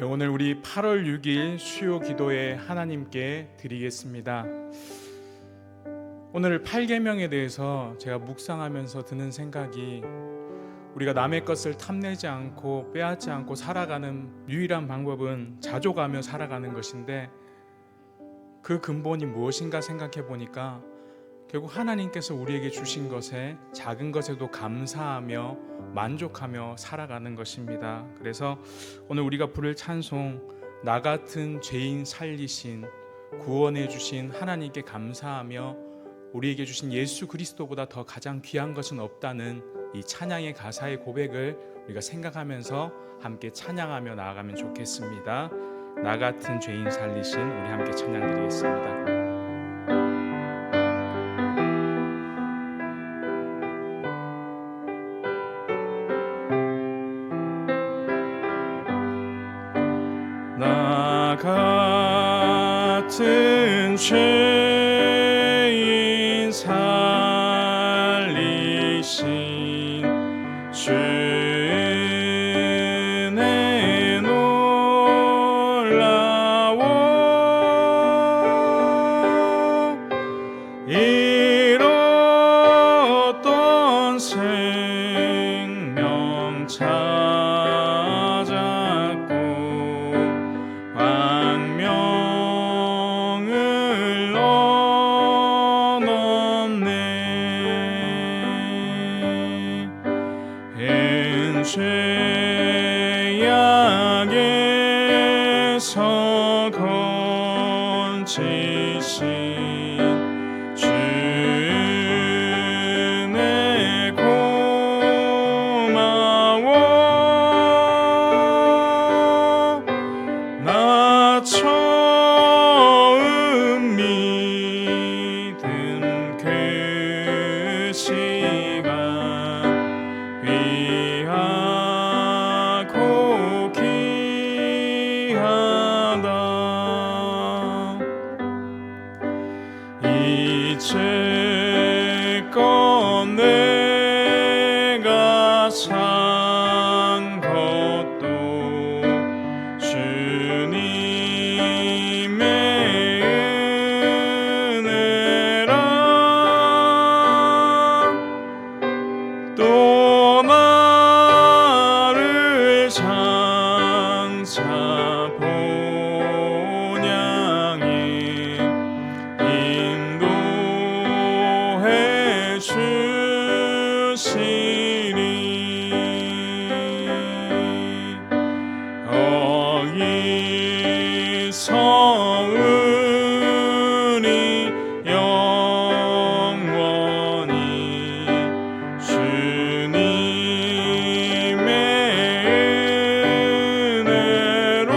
오늘 우리 8월 6일 수요 기도회 하나님께 드리겠습니다. 오늘 8계명에 대해서 제가 묵상하면서 드는 생각이, 우리가 남의 것을 탐내지 않고 빼앗지 않고 살아가는 유일한 방법은 자족하며 살아가는 것인데, 그 근본이 무엇인가 생각해 보니까 결국 하나님께서 우리에게 주신 것에, 작은 것에도 감사하며 만족하며 살아가는 것입니다. 그래서 오늘 우리가 부를 찬송, 나 같은 죄인 살리신, 구원해 주신 하나님께 감사하며 우리에게 주신 예수 그리스도보다 더 가장 귀한 것은 없다는 이 찬양의 가사의 고백을 우리가 생각하면서 함께 찬양하며 나아가면 좋겠습니다. 나 같은 죄인 살리신, 우리 함께 찬양 드리겠습니다. 나 같은 죄인 살리신 주 은혜 놀라워, 잃었던 생명 찾았고 광명을 넘네. 죄악에서 건지신 주 은혜 고마워. 나 처음 믿은 그 시간 귀하고 귀하다. 이제껏 내가 산 것도 주님의 은혜라. 또 나를 장차 본향에 인도해 주시리. 거기서 우리 영원히 주님의 은혜로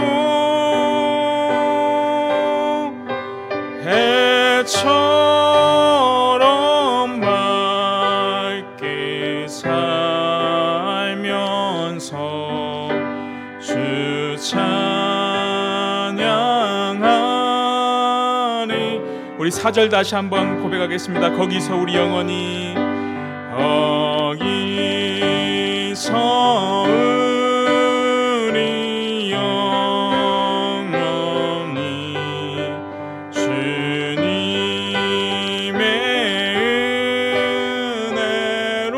해처럼 밝게 살면서 주 찬양하리. 우리 4절 다시 한번 고백하겠습니다. 거기서 우리 영원히, 거기서 우리 영원히 주님의 은혜로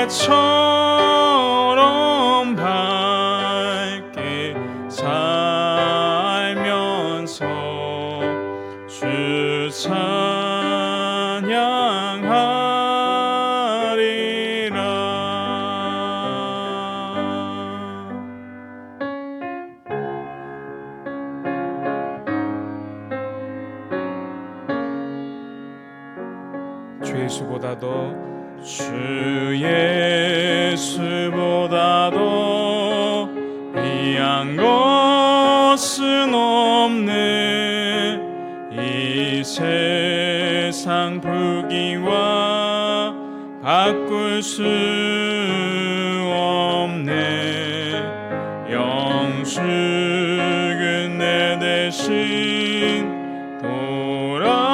해처럼 밝게 살면서 주 찬양하리라. 주 예수보다도, 주 예수보다도 귀한 것은 없네. 이 세상 부귀와 바꿀 수 없네. 영숙은 내 대신 돌아가신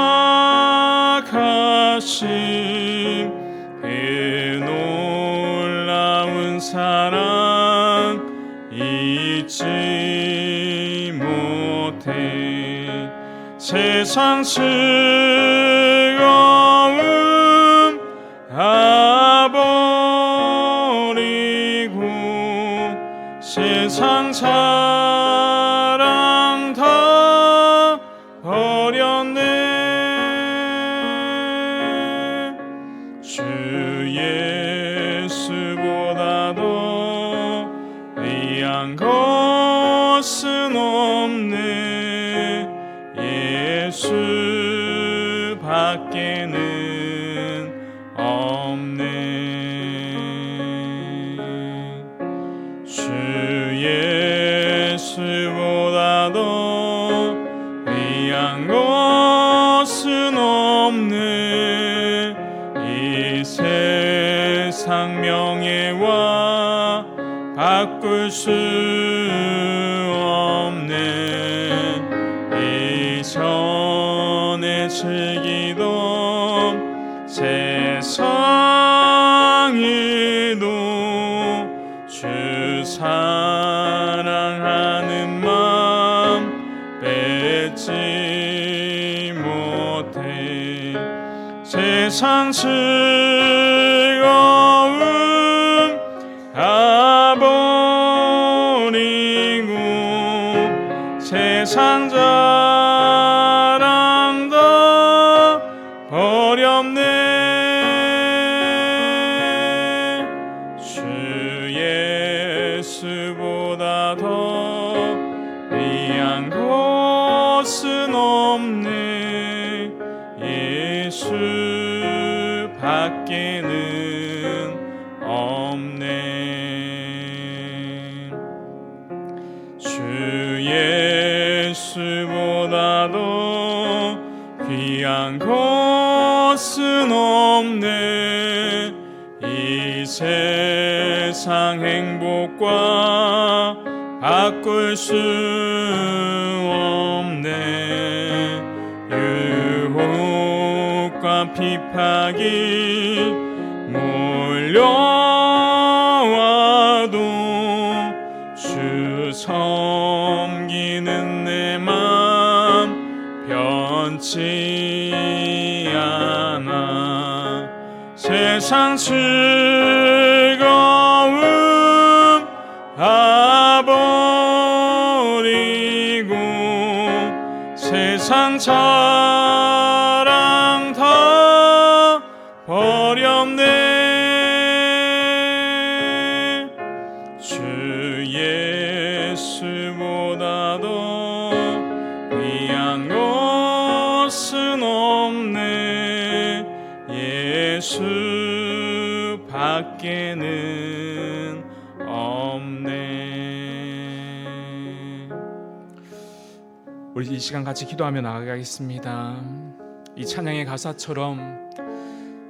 그 놀라운 사랑 잊지 못해 세상 즐거움 다 버리고 세상 사랑 다 버렸네 주 예수보다도 귀한 것은 없네 예수 밖에는 없네 주 예수보다도 귀한 것은 없네 이 세상 명예와 바꿀 수 없네 이전에 즐기던 세상에도 주 사랑하는 마음 뺏지 못해 세상 즐거움 다 버리고 세상 자랑 다 버렸네 주 예수보다 더 귀한 것은 없네 예수 밖에는 없네 주 예수보다도 귀한 것은 없네 이 세상 행복과 바꿀 수 없네 유혹과 비판이 몰려와도 주 섬기는 내 맘 변치 않아 세상 즐거움 다 버리고 세상 자랑 다 버렸네 주 예수보다도 귀한 것은 없네 예수 밖에는 없네. 우리 이 시간 같이 기도하며 나아가겠습니다. 이 찬양의 가사처럼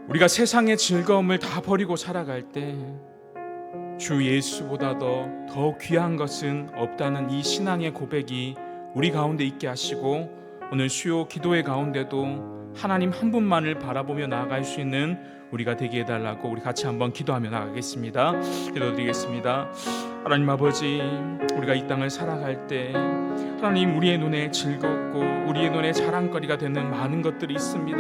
우리가 세상의 즐거움을 다 버리고 살아갈 때 주 예수보다도 더 귀한 것은 없다는 이 신앙의 고백이 우리 가운데 있게 하시고 오늘 수요 기도의 가운데도 하나님 한 분만을 바라보며 나아갈 수 있는 우리가 되게 해달라고 우리 같이 한번 기도하며 나가겠습니다. 기도드리겠습니다. 하나님 아버지, 우리가 이 땅을 살아갈 때 하나님 우리의 눈에 즐겁고 우리의 눈에 자랑거리가 되는 많은 것들이 있습니다.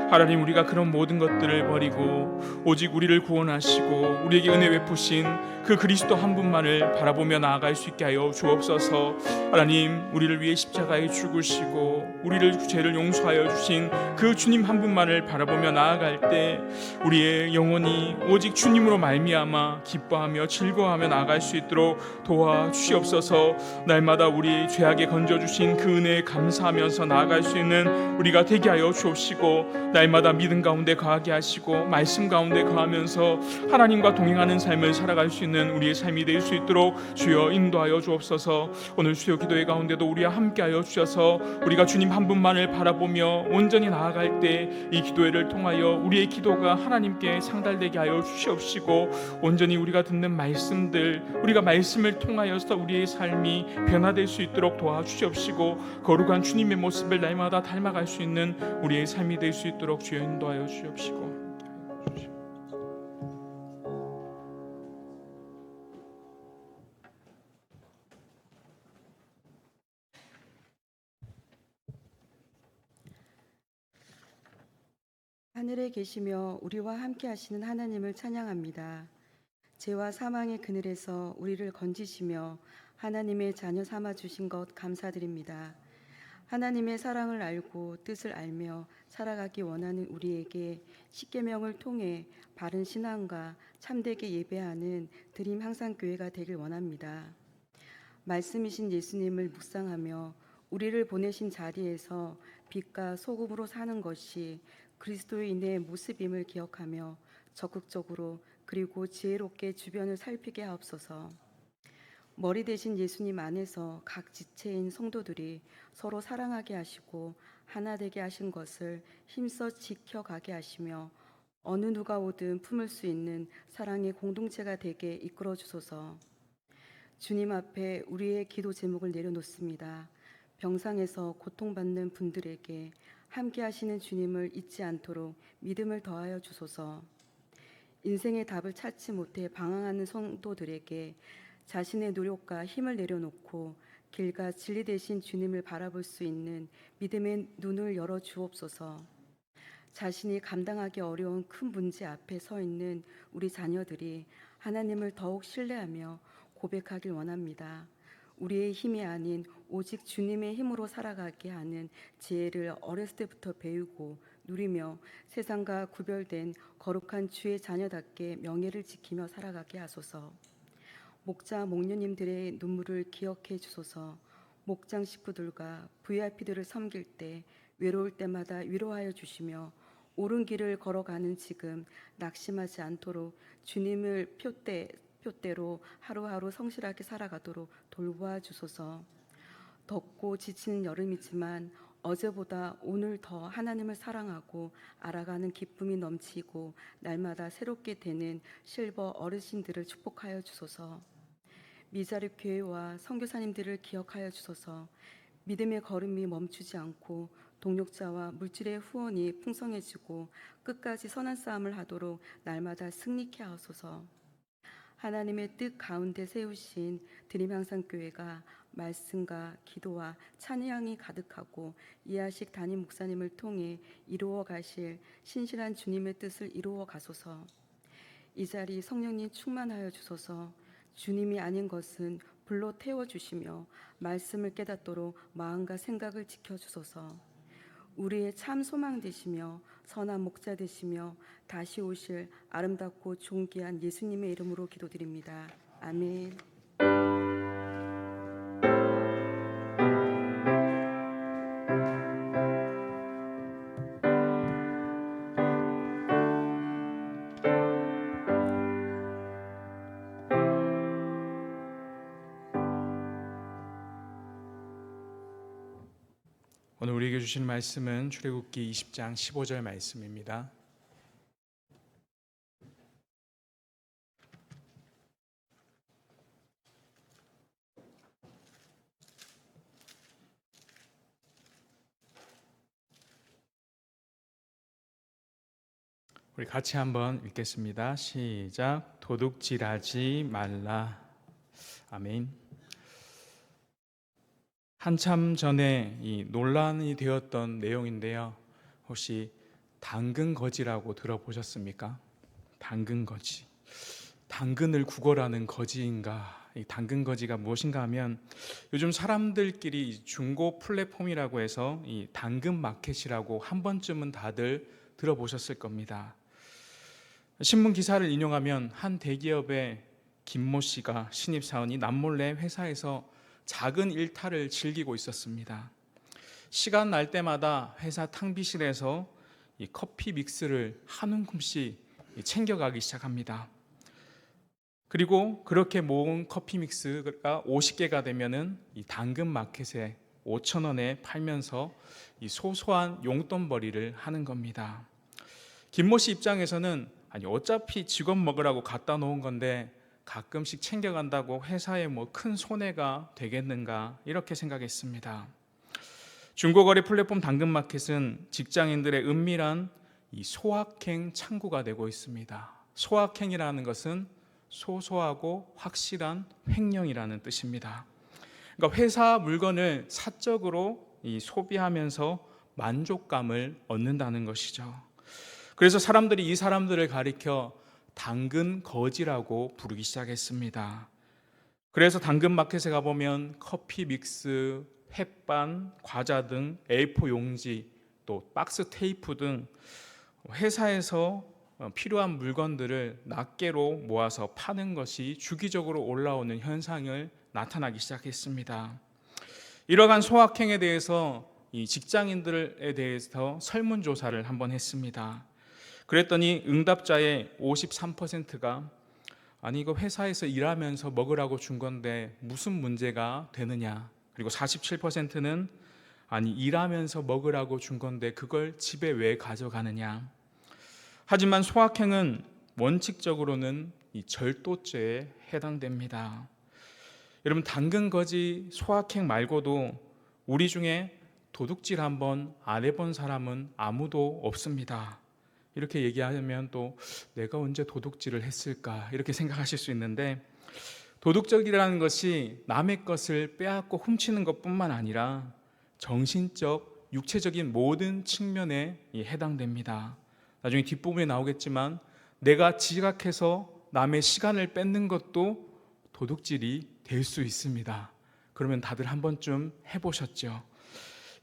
하나님 우리가 그런 모든 것들을 버리고 오직 우리를 구원하시고 우리에게 은혜 베푸신 그 그리스도 한 분만을 바라보며 나아갈 수 있게 하여 주옵소서. 하나님 우리를 위해 십자가에 죽으시고 우리를 죄를 용서하여 주신 그 주님 한 분만을 바라보며 나아갈 때 우리의 영혼이 오직 주님으로 말미암아 기뻐하며 즐거워하며 나아갈 수 있도록 도와주시옵소서. 날마다 우리 죄악에 건져주신 그 은혜에 감사하면서 나아갈 수 있는 우리가 되게 하여 주옵시고 날마다 믿음 가운데 거하게 하시고 말씀 가운데 거하면서 하나님과 동행하는 삶을 살아갈 수 있는 우리의 삶이 될 수 있도록 주여 인도하여 주옵소서. 오늘 수요 기도회 가운데도 우리와 함께하여 주셔서 우리가 주님 한 분만을 바라보며 온전히 나아갈 때 이 기도회를 통하여 우리의 기도가 하나님께 상달되게 하여 주시옵시고 온전히 우리가 듣는 말씀들 우리가 말씀을 통하여서 우리의 삶이 변화될 수 있도록 도와주시옵시고 거룩한 주님의 모습을 날마다 닮아갈 수 있는 우리의 삶이 될 수 있도록 주여 인도하여 주시옵시고 하늘에 계시며 우리와 함께 하시는 하나님을 찬양합니다. 죄와 사망의 그늘에서 우리를 건지시며 하나님의 자녀 삼아 주신 것 감사드립니다. 하나님의 사랑을 알고 뜻을 알며 살아가기 원하는 우리에게 십계명을 통해 바른 신앙과 참되게 예배하는 드림 항상교회가 되길 원합니다. 말씀이신 예수님을 묵상하며 우리를 보내신 자리에서 빛과 소금으로 사는 것이 그리스도인의 모습임을 기억하며 적극적으로 그리고 지혜롭게 주변을 살피게 하옵소서. 머리 대신 예수님 안에서 각 지체인 성도들이 서로 사랑하게 하시고 하나 되게 하신 것을 힘써 지켜가게 하시며 어느 누가 오든 품을 수 있는 사랑의 공동체가 되게 이끌어 주소서. 주님 앞에 우리의 기도 제목을 내려놓습니다. 병상에서 고통받는 분들에게 함께 하시는 주님을 잊지 않도록 믿음을 더하여 주소서. 인생의 답을 찾지 못해 방황하는 성도들에게 자신의 노력과 힘을 내려놓고 길과 진리 되신 주님을 바라볼 수 있는 믿음의 눈을 열어 주옵소서. 자신이 감당하기 어려운 큰 문제 앞에 서 있는 우리 자녀들이 하나님을 더욱 신뢰하며 고백하길 원합니다. 우리의 힘이 아닌 오직 주님의 힘으로 살아가게 하는 지혜를 어렸을 때부터 배우고 누리며 세상과 구별된 거룩한 주의 자녀답게 명예를 지키며 살아가게 하소서. 목자 목녀님들의 눈물을 기억해 주소서. 목장 식구들과 VIP들을 섬길 때 외로울 때마다 위로하여 주시며 옳은 길을 걸어가는 지금 낙심하지 않도록 주님을 표대로 하루하루 성실하게 살아가도록 돌보아 주소서. 덥고 지치는 여름이지만 어제보다 오늘 더 하나님을 사랑하고 알아가는 기쁨이 넘치고 날마다 새롭게 되는 실버 어르신들을 축복하여 주소서. 미자립 교회와 선교사님들을 기억하여 주소서. 믿음의 걸음이 멈추지 않고 동력자와 물질의 후원이 풍성해지고 끝까지 선한 싸움을 하도록 날마다 승리케 하소서. 하나님의 뜻 가운데 세우신 드림항상교회가 말씀과 기도와 찬양이 가득하고 이하식 담임 목사님을 통해 이루어 가실 신실한 주님의 뜻을 이루어 가소서. 이 자리 성령님 충만하여 주소서. 주님이 아닌 것은 불로 태워주시며 말씀을 깨닫도록 마음과 생각을 지켜주소서. 우리의 참 소망 되시며 선한 목자 되시며 다시 오실 아름답고 존귀한 예수님의 이름으로 기도드립니다. 아멘. 오늘 우리에게 주신 말씀은 출애굽기 20장 15절 말씀입니다. 우리 같이 한번 읽겠습니다. 시작. 도둑질하지 말라. 아멘. 한참 전에 이 논란이 되었던 내용인데요. 혹시 당근거지라고 들어보셨습니까? 당근거지. 당근을 구걸하는 거지인가? 이 당근거지가 무엇인가 하면 요즘 사람들끼리 중고 플랫폼이라고 해서 이 당근마켓이라고 한 번쯤은 다들 들어보셨을 겁니다. 신문 기사를 인용하면 한 대기업의 김모 씨가 신입사원이 남몰래 회사에서 작은 일탈을 즐기고 있었습니다. 시간 날 때마다 회사 탕비실에서 이 커피 믹스를 한 움큼씩 챙겨가기 시작합니다. 그리고 그렇게 모은 커피 믹스가 50개가 되면은 이 당근 마켓에 5,000원에 팔면서 이 소소한 용돈벌이를 하는 겁니다. 김모 씨 입장에서는 아니 어차피 직원 먹으라고 갖다 놓은 건데 가끔씩 챙겨간다고 회사에 뭐 큰 손해가 되겠는가 이렇게 생각했습니다. 중고거래 플랫폼 당근마켓은 직장인들의 은밀한 이 소확행 창구가 되고 있습니다. 소확행이라는 것은 소소하고 확실한 횡령이라는 뜻입니다. 그러니까 회사 물건을 사적으로 이 소비하면서 만족감을 얻는다는 것이죠. 그래서 사람들이 이 사람들을 가리켜 당근 거지라고 부르기 시작했습니다. 그래서 당근마켓에 가보면 커피 믹스, 햇반, 과자 등 A4 용지, 또 박스 테이프 등 회사에서 필요한 물건들을 낱개로 모아서 파는 것이 주기적으로 올라오는 현상을 나타나기 시작했습니다. 이러한 소확행에 대해서 이 직장인들에 대해서 설문조사를 한번 했습니다. 그랬더니 응답자의 53%가 아니 이거 회사에서 일하면서 먹으라고 준 건데 무슨 문제가 되느냐, 그리고 47%는 아니 일하면서 먹으라고 준 건데 그걸 집에 왜 가져가느냐. 하지만 소확행은 원칙적으로는 이 절도죄에 해당됩니다. 여러분, 당근거지 소확행 말고도 우리 중에 도둑질 한번 안 해본 사람은 아무도 없습니다. 이렇게 얘기하면 또 내가 언제 도둑질을 했을까 이렇게 생각하실 수 있는데, 도둑질이라는 것이 남의 것을 빼앗고 훔치는 것뿐만 아니라 정신적, 육체적인 모든 측면에 해당됩니다. 나중에 뒷부분에 나오겠지만 내가 지각해서 남의 시간을 뺏는 것도 도둑질이 될 수 있습니다. 그러면 다들 한 번쯤 해보셨죠?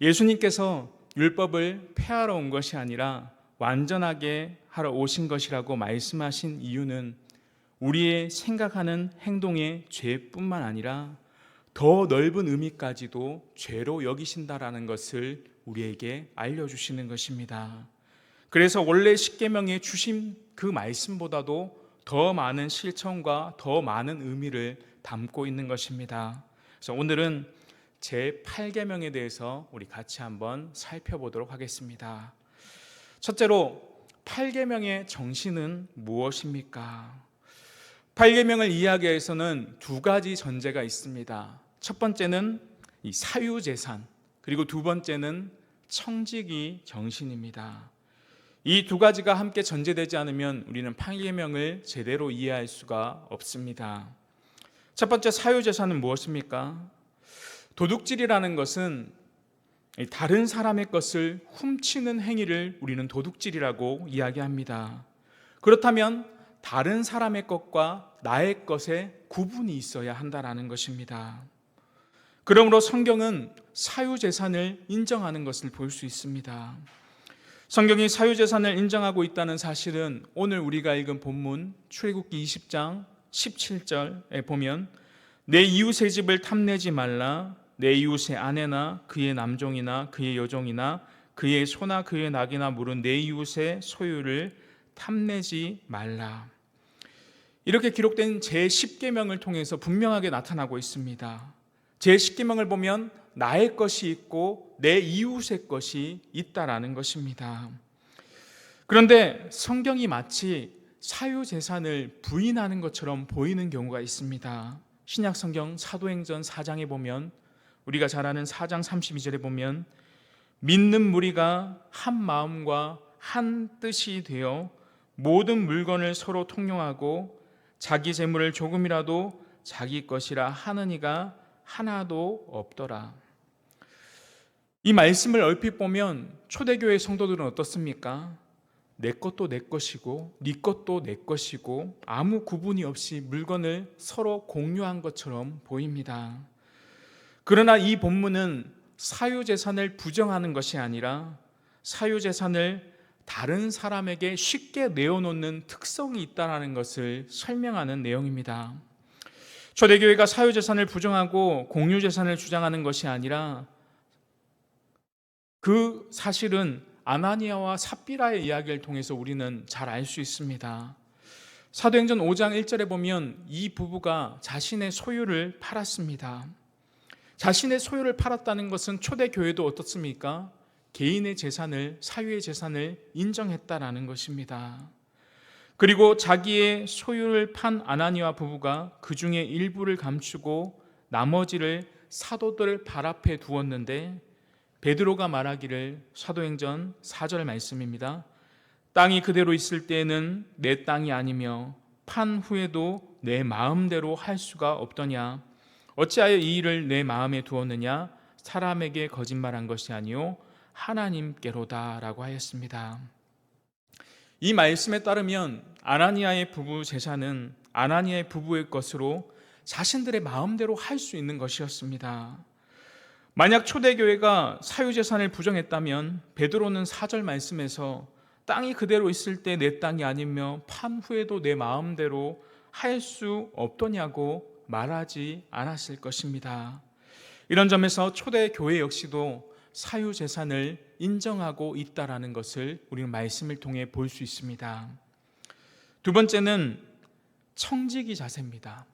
예수님께서 율법을 폐하러 온 것이 아니라 완전하게 하러 오신 것이라고 말씀하신 이유는 우리의 생각하는 행동의 죄뿐만 아니라 더 넓은 의미까지도 죄로 여기신다라는 것을 우리에게 알려주시는 것입니다. 그래서 원래 십계명에 주신 그 말씀보다도 더 많은 실천과 더 많은 의미를 담고 있는 것입니다. 그래서 오늘은 제8계명에 대해서 우리 같이 한번 살펴보도록 하겠습니다. 첫째로 8계명의 정신은 무엇입니까? 8계명을 이해하기 위해서는 두 가지 전제가 있습니다. 첫 번째는 이 사유재산, 그리고 두 번째는 청지기 정신입니다. 이 두 가지가 함께 전제되지 않으면 우리는 8계명을 제대로 이해할 수가 없습니다. 첫 번째, 사유재산은 무엇입니까? 도둑질이라는 것은 다른 사람의 것을 훔치는 행위를 우리는 도둑질이라고 이야기합니다. 그렇다면 다른 사람의 것과 나의 것에 구분이 있어야 한다는 것입니다. 그러므로 성경은 사유재산을 인정하는 것을 볼 수 있습니다. 성경이 사유재산을 인정하고 있다는 사실은 오늘 우리가 읽은 본문 출애굽기 20장 17절에 보면 내 이웃의 집을 탐내지 말라, 내 이웃의 아내나 그의 남종이나 그의 여종이나 그의 소나 그의 낙이나 물은 내 이웃의 소유를 탐내지 말라. 이렇게 기록된 제10계명을 통해서 분명하게 나타나고 있습니다. 제10계명을 보면 나의 것이 있고 내 이웃의 것이 있다라는 것입니다. 그런데 성경이 마치 사유재산을 부인하는 것처럼 보이는 경우가 있습니다. 신약성경 사도행전 4장에 보면, 우리가 잘 아는 4장 32절에 보면 믿는 무리가 한 마음과 한 뜻이 되어 모든 물건을 서로 통용하고 자기 재물을 조금이라도 자기 것이라 하는 이가 하나도 없더라. 이 말씀을 얼핏 보면 초대교회 성도들은 어떻습니까? 내 것도 내 것이고 네 것도 내 것이고 아무 구분이 없이 물건을 서로 공유한 것처럼 보입니다. 그러나 이 본문은 사유재산을 부정하는 것이 아니라 사유재산을 다른 사람에게 쉽게 내어놓는 특성이 있다는 것을 설명하는 내용입니다. 초대교회가 사유재산을 부정하고 공유재산을 주장하는 것이 아니라 그 사실은 아나니아와 삽비라의 이야기를 통해서 우리는 잘 알 수 있습니다. 사도행전 5장 1절에 보면 이 부부가 자신의 소유를 팔았습니다. 자신의 소유를 팔았다는 것은 초대교회도 어떻습니까? 개인의 재산을, 사유의 재산을 인정했다라는 것입니다. 그리고 자기의 소유를 판 아나니아 부부가 그 중에 일부를 감추고 나머지를 사도들 발 앞에 두었는데, 베드로가 말하기를, 사도행전 4절 말씀입니다. 땅이 그대로 있을 때에는 내 땅이 아니며 판 후에도 내 마음대로 할 수가 없더냐. 어찌하여 이 일을 내 마음에 두었느냐. 사람에게 거짓말한 것이 아니요 하나님께로다 라고 하였습니다. 이 말씀에 따르면 아나니아의 부부 재산은 아나니아의 부부의 것으로 자신들의 마음대로 할 수 있는 것이었습니다. 만약 초대교회가 사유재산을 부정했다면 베드로는 4절 말씀에서 땅이 그대로 있을 때 내 땅이 아니며 판 후에도 내 마음대로 할 수 없더냐고 말하지 않았을 것입니다. 이런 점에서 초대교회 역시도 사유재산을 인정하고 있다라는 것을 우리는 말씀을 통해 볼 수 있습니다. 두 번째는 청지기 자세입니다.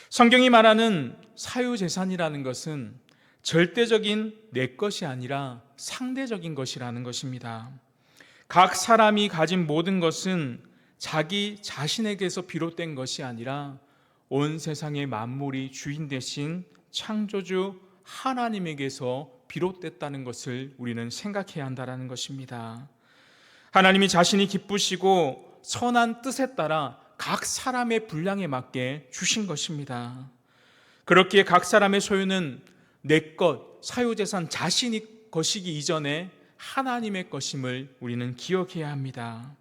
성경이 말하는 사유재산이라는 것은 절대적인 내 것이 아니라 상대적인 것이라는 것입니다. 각 사람이 가진 모든 것은 자기 자신에게서 비롯된 것이 아니라 온 세상의 만물이 주인 되신 창조주 하나님에게서 비롯됐다는 것을 우리는 생각해야 한다는 것입니다. 하나님이 자신이 기쁘시고 선한 뜻에 따라 각 사람의 분량에 맞게 주신 것입니다. 그렇기에 각 사람의 소유는 내 것, 사유재산 자신이 것이기 이전에 하나님의 것임을 우리는 기억해야 합니다.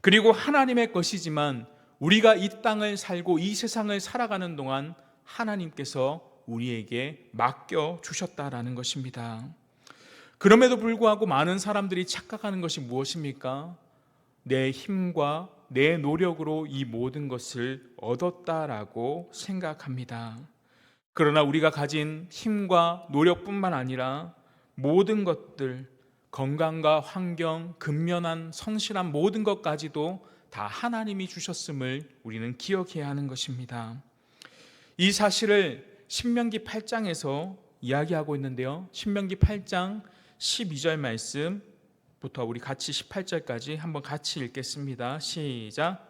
그리고 하나님의 것이지만 우리가 이 땅을 살고 이 세상을 살아가는 동안 하나님께서 우리에게 맡겨 주셨다라는 것입니다. 그럼에도 불구하고 많은 사람들이 착각하는 것이 무엇입니까? 내 힘과 내 노력으로 이 모든 것을 얻었다라고 생각합니다. 그러나 우리가 가진 힘과 노력뿐만 아니라 모든 것들, 건강과 환경, 근면한 성실한 모든 것까지도 다 하나님이 주셨음을 우리는 기억해야 하는 것입니다. 이 사실을 신명기 8장에서 이야기하고 있는데요. 신명기 8장 12절 말씀부터 우리 같이 18절까지 한번 같이 읽겠습니다. 시작.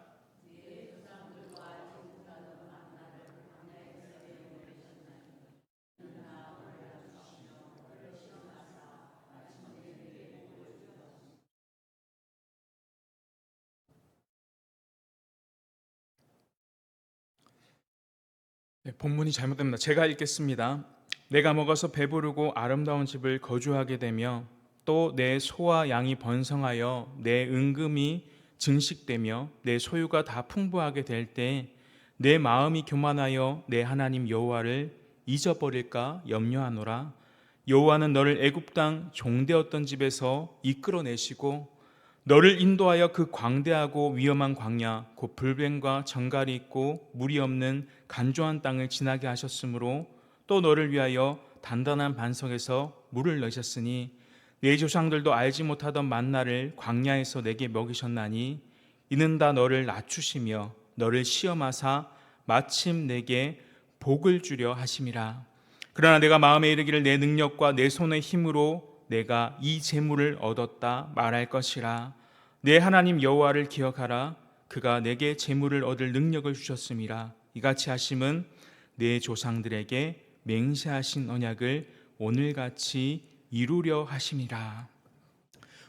본문이 잘못됩니다. 제가 읽겠습니다. 내가 먹어서 배부르고 아름다운 집을 거주하게 되며 또 내 소와 양이 번성하여 내 은금이 증식되며 내 소유가 다 풍부하게 될 때 내 마음이 교만하여 내 하나님 여호와를 잊어버릴까 염려하노라. 여호와는 너를 애굽 땅 종되었던 집에서 이끌어내시고 너를 인도하여 그 광대하고 위험한 광야 곧 불뱀과 정갈이 있고 물이 없는 간조한 땅을 지나게 하셨으므로 또 너를 위하여 단단한 반석에서 물을 넣으셨으니 내 조상들도 알지 못하던 만나를 광야에서 내게 먹이셨나니 이는 다 너를 낮추시며 너를 시험하사 마침 내게 복을 주려 하심이라. 그러나 내가 마음에 이르기를 내 능력과 내 손의 힘으로 내가 이 재물을 얻었다 말할 것이라. 내 하나님 여호와를 기억하라. 그가 내게 재물을 얻을 능력을 주셨음이라. 이같이 하심은 내 조상들에게 맹세하신 언약을 오늘같이 이루려 하심이라.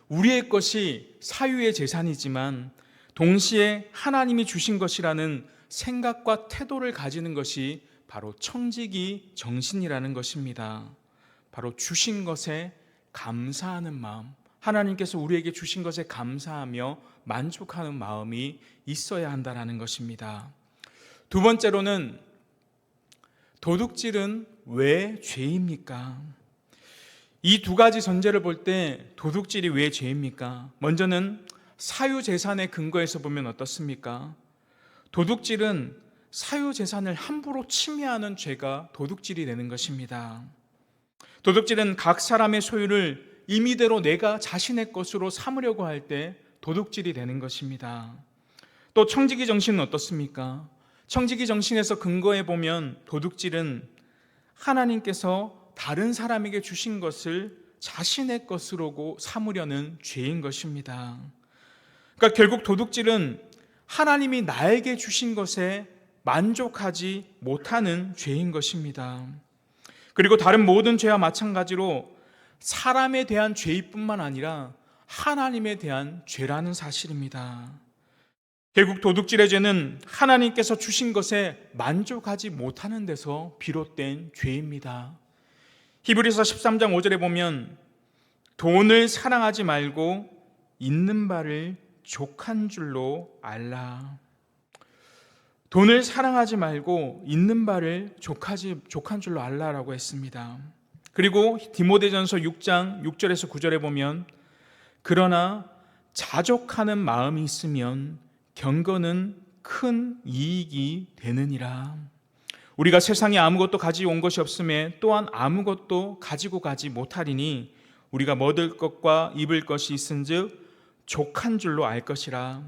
우리의 것이 사유의 재산이지만 동시에 하나님이 주신 것이라는 생각과 태도를 가지는 것이 바로 청지기 정신이라는 것입니다. 바로 주신 것에 감사하는 마음, 하나님께서 우리에게 주신 것에 감사하며 만족하는 마음이 있어야 한다는 것입니다. 두 번째로는 도둑질은 왜 죄입니까? 이 두 가지 전제를 볼 때 도둑질이 왜 죄입니까? 먼저는 사유재산의 근거에서 보면 어떻습니까? 도둑질은 사유재산을 함부로 침해하는 죄가 도둑질이 되는 것입니다. 도둑질은 각 사람의 소유를 임의대로 내가 자신의 것으로 삼으려고 할 때 도둑질이 되는 것입니다. 또 청지기 정신은 어떻습니까? 청지기 정신에서 근거해 보면 도둑질은 하나님께서 다른 사람에게 주신 것을 자신의 것으로 삼으려는 죄인 것입니다. 그러니까 결국 도둑질은 하나님이 나에게 주신 것에 만족하지 못하는 죄인 것입니다. 그리고 다른 모든 죄와 마찬가지로 사람에 대한 죄뿐만 아니라 하나님에 대한 죄라는 사실입니다. 결국 도둑질의 죄는 하나님께서 주신 것에 만족하지 못하는 데서 비롯된 죄입니다. 히브리서 13장 5절에 보면 돈을 사랑하지 말고 있는 바를 족한 줄로 알라. 돈을 사랑하지 말고 있는 바를 족한 줄로 알라라고 했습니다. 그리고 디모데전서 6장 6절에서 9절에 보면 그러나 자족하는 마음이 있으면 경건은 큰 이익이 되느니라. 우리가 세상에 아무것도 가지고 온 것이 없음에 또한 아무것도 가지고 가지 못하리니 우리가 먹을 것과 입을 것이 있은즉 족한 줄로 알 것이라.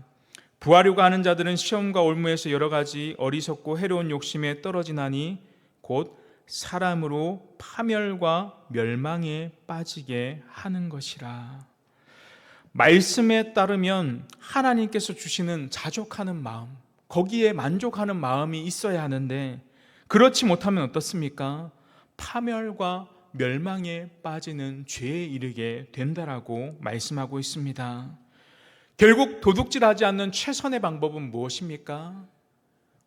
부하려고 하는 자들은 시험과 올무에서 여러 가지 어리석고 해로운 욕심에 떨어지나니 곧 사람으로 파멸과 멸망에 빠지게 하는 것이라. 말씀에 따르면 하나님께서 주시는 자족하는 마음, 거기에 만족하는 마음이 있어야 하는데 그렇지 못하면 어떻습니까? 파멸과 멸망에 빠지는 죄에 이르게 된다라고 말씀하고 있습니다. 결국 도둑질하지 않는 최선의 방법은 무엇입니까?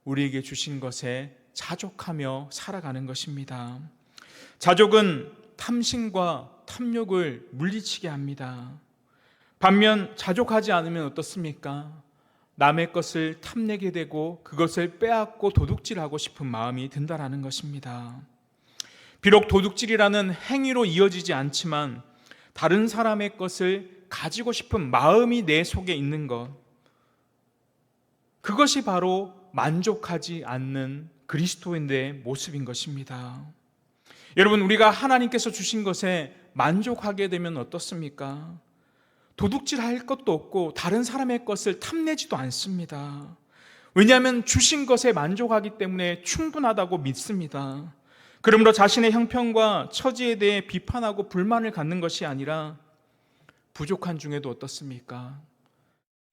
우리에게 주신 것에 자족하며 살아가는 것입니다. 자족은 탐심과 탐욕을 물리치게 합니다. 반면 자족하지 않으면 어떻습니까? 남의 것을 탐내게 되고 그것을 빼앗고 도둑질하고 싶은 마음이 든다라는 것입니다. 비록 도둑질이라는 행위로 이어지지 않지만 다른 사람의 것을 가지고 싶은 마음이 내 속에 있는 것, 그것이 바로 만족하지 않는 그리스도인의 모습인 것입니다. 여러분, 우리가 하나님께서 주신 것에 만족하게 되면 어떻습니까? 도둑질할 것도 없고 다른 사람의 것을 탐내지도 않습니다. 왜냐하면 주신 것에 만족하기 때문에 충분하다고 믿습니다. 그러므로 자신의 형편과 처지에 대해 비판하고 불만을 갖는 것이 아니라 부족한 중에도 어떻습니까?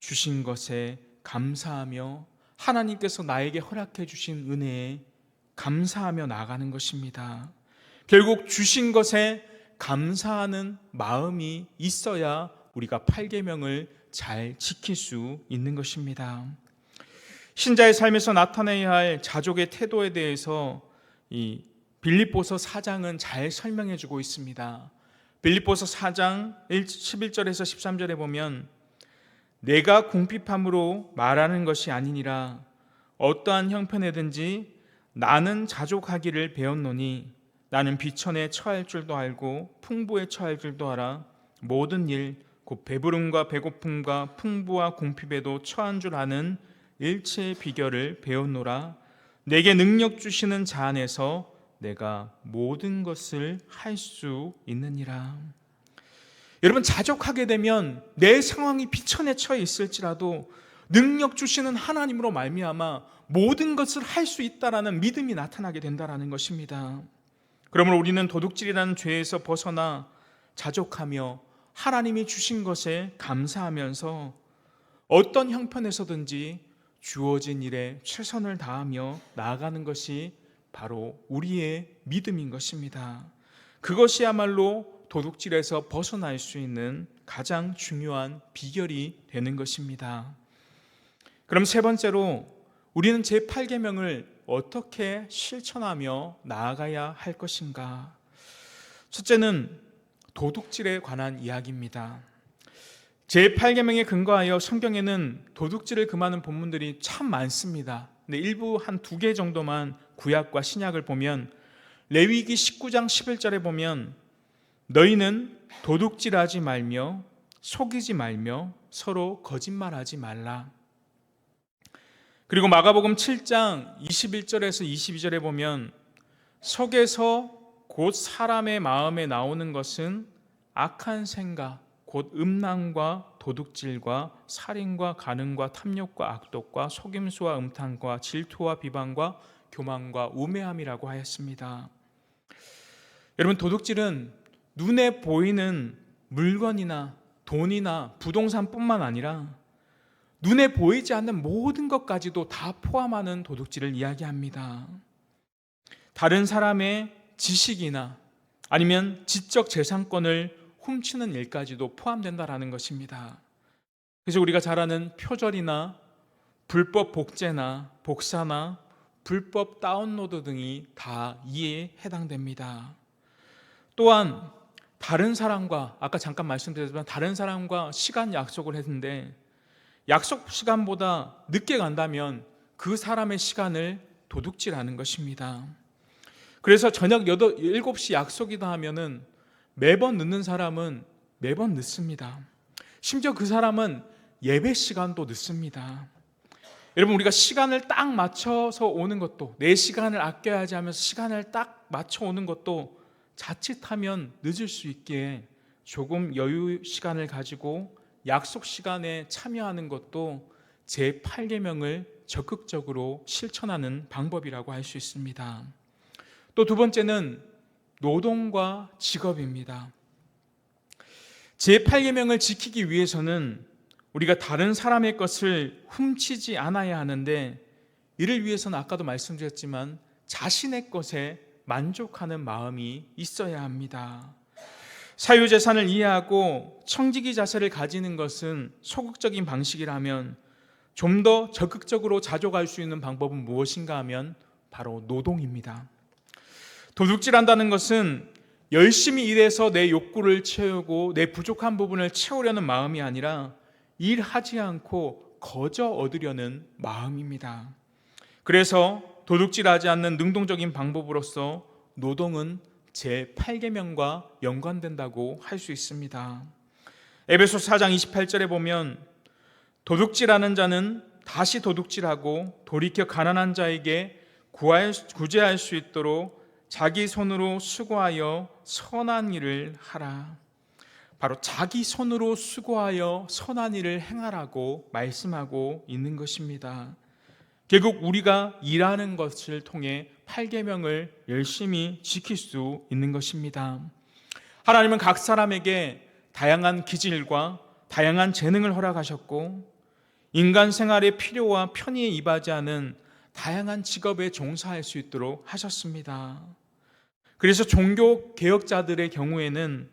주신 것에 감사하며 하나님께서 나에게 허락해 주신 은혜에 감사하며 나아가는 것입니다. 결국 주신 것에 감사하는 마음이 있어야 우리가 8계명을 잘 지킬 수 있는 것입니다. 신자의 삶에서 나타내야 할 자족의 태도에 대해서 이 빌립보서 4장은 잘 설명해 주고 있습니다. 빌립보서 4장 11절에서 13절에 보면 내가 궁핍함으로 말하는 것이 아니니라 어떠한 형편에든지 나는 자족하기를 배웠노니 나는 비천에 처할 줄도 알고 풍부에 처할 줄도 알아 모든 일 곧 배부름과 배고픔과 풍부와 궁핍에도 처한 줄 아는 일체의 비결을 배웠노라. 내게 능력 주시는 자 안에서 내가 모든 것을 할 수 있느니라. 여러분, 자족하게 되면 내 상황이 비천에 처해 있을지라도 능력 주시는 하나님으로 말미암아 모든 것을 할 수 있다라는 믿음이 나타나게 된다라는 것입니다. 그러므로 우리는 도둑질이라는 죄에서 벗어나 자족하며 하나님이 주신 것에 감사하면서 어떤 형편에서든지 주어진 일에 최선을 다하며 나아가는 것이 바로 우리의 믿음인 것입니다. 그것이야말로 도둑질에서 벗어날 수 있는 가장 중요한 비결이 되는 것입니다. 그럼 세 번째로 우리는 제8계명을 어떻게 실천하며 나아가야 할 것인가? 첫째는 도둑질에 관한 이야기입니다. 제8계명에 근거하여 성경에는 도둑질을 금하는 본문들이 참 많습니다. 근데 일부 한 2개 정도만 구약과 신약을 보면 레위기 19장 11절에 보면 너희는 도둑질하지 말며 속이지 말며 서로 거짓말하지 말라. 그리고 마가복음 7장 21절에서 22절에 보면 속에서 곧 사람의 마음에 나오는 것은 악한 생각, 곧 음란과 도둑질과 살인과 간음과 탐욕과 악독과 속임수와 음탕과 질투와 비방과 교만과 우매함이라고 하였습니다. 여러분, 도둑질은 눈에 보이는 물건이나 돈이나 부동산뿐만 아니라 눈에 보이지 않는 모든 것까지도 다 포함하는 도둑질을 이야기합니다. 다른 사람의 지식이나 아니면 지적 재산권을 훔치는 일까지도 포함된다라는 것입니다. 그래서 우리가 잘 아는 표절이나 불법 복제나 복사나 불법 다운로드 등이 다 이에 해당됩니다. 또한 다른 사람과 아까 잠깐 말씀드렸지만 다른 사람과 시간 약속을 했는데 약속 시간보다 늦게 간다면 그 사람의 시간을 도둑질하는 것입니다. 그래서 저녁 7시 약속이다 하면은 매번 늦는 사람은 매번 늦습니다. 심지어 그 사람은 예배 시간도 늦습니다. 여러분, 우리가 시간을 딱 맞춰서 오는 것도, 내 시간을 아껴야지 하면서 시간을 딱 맞춰 오는 것도 자칫하면 늦을 수 있기에 조금 여유 시간을 가지고 약속 시간에 참여하는 것도 제8계명을 적극적으로 실천하는 방법이라고 할 수 있습니다. 또 두 번째는 노동과 직업입니다. 제8계명을 지키기 위해서는 우리가 다른 사람의 것을 훔치지 않아야 하는데, 이를 위해서는 아까도 말씀드렸지만 자신의 것에 만족하는 마음이 있어야 합니다. 사유재산을 이해하고 청지기 자세를 가지는 것은 소극적인 방식이라면 좀 더 적극적으로 자족할 수 있는 방법은 무엇인가 하면 바로 노동입니다. 도둑질한다는 것은 열심히 일해서 내 욕구를 채우고 내 부족한 부분을 채우려는 마음이 아니라 일하지 않고 거저 얻으려는 마음입니다. 그래서 도둑질하지 않는 능동적인 방법으로서 노동은 제8계명과 연관된다고 할 수 있습니다. 에베소 4장 28절에 보면 도둑질하는 자는 다시 도둑질하고 돌이켜 가난한 자에게 구제할 수 있도록 자기 손으로 수고하여 선한 일을 하라. 바로 자기 손으로 수고하여 선한 일을 행하라고 말씀하고 있는 것입니다. 결국 우리가 일하는 것을 통해 8계명을 열심히 지킬 수 있는 것입니다. 하나님은 각 사람에게 다양한 기질과 다양한 재능을 허락하셨고 인간 생활의 필요와 편의에 이바지하는 다양한 직업에 종사할 수 있도록 하셨습니다. 그래서 종교 개혁자들의 경우에는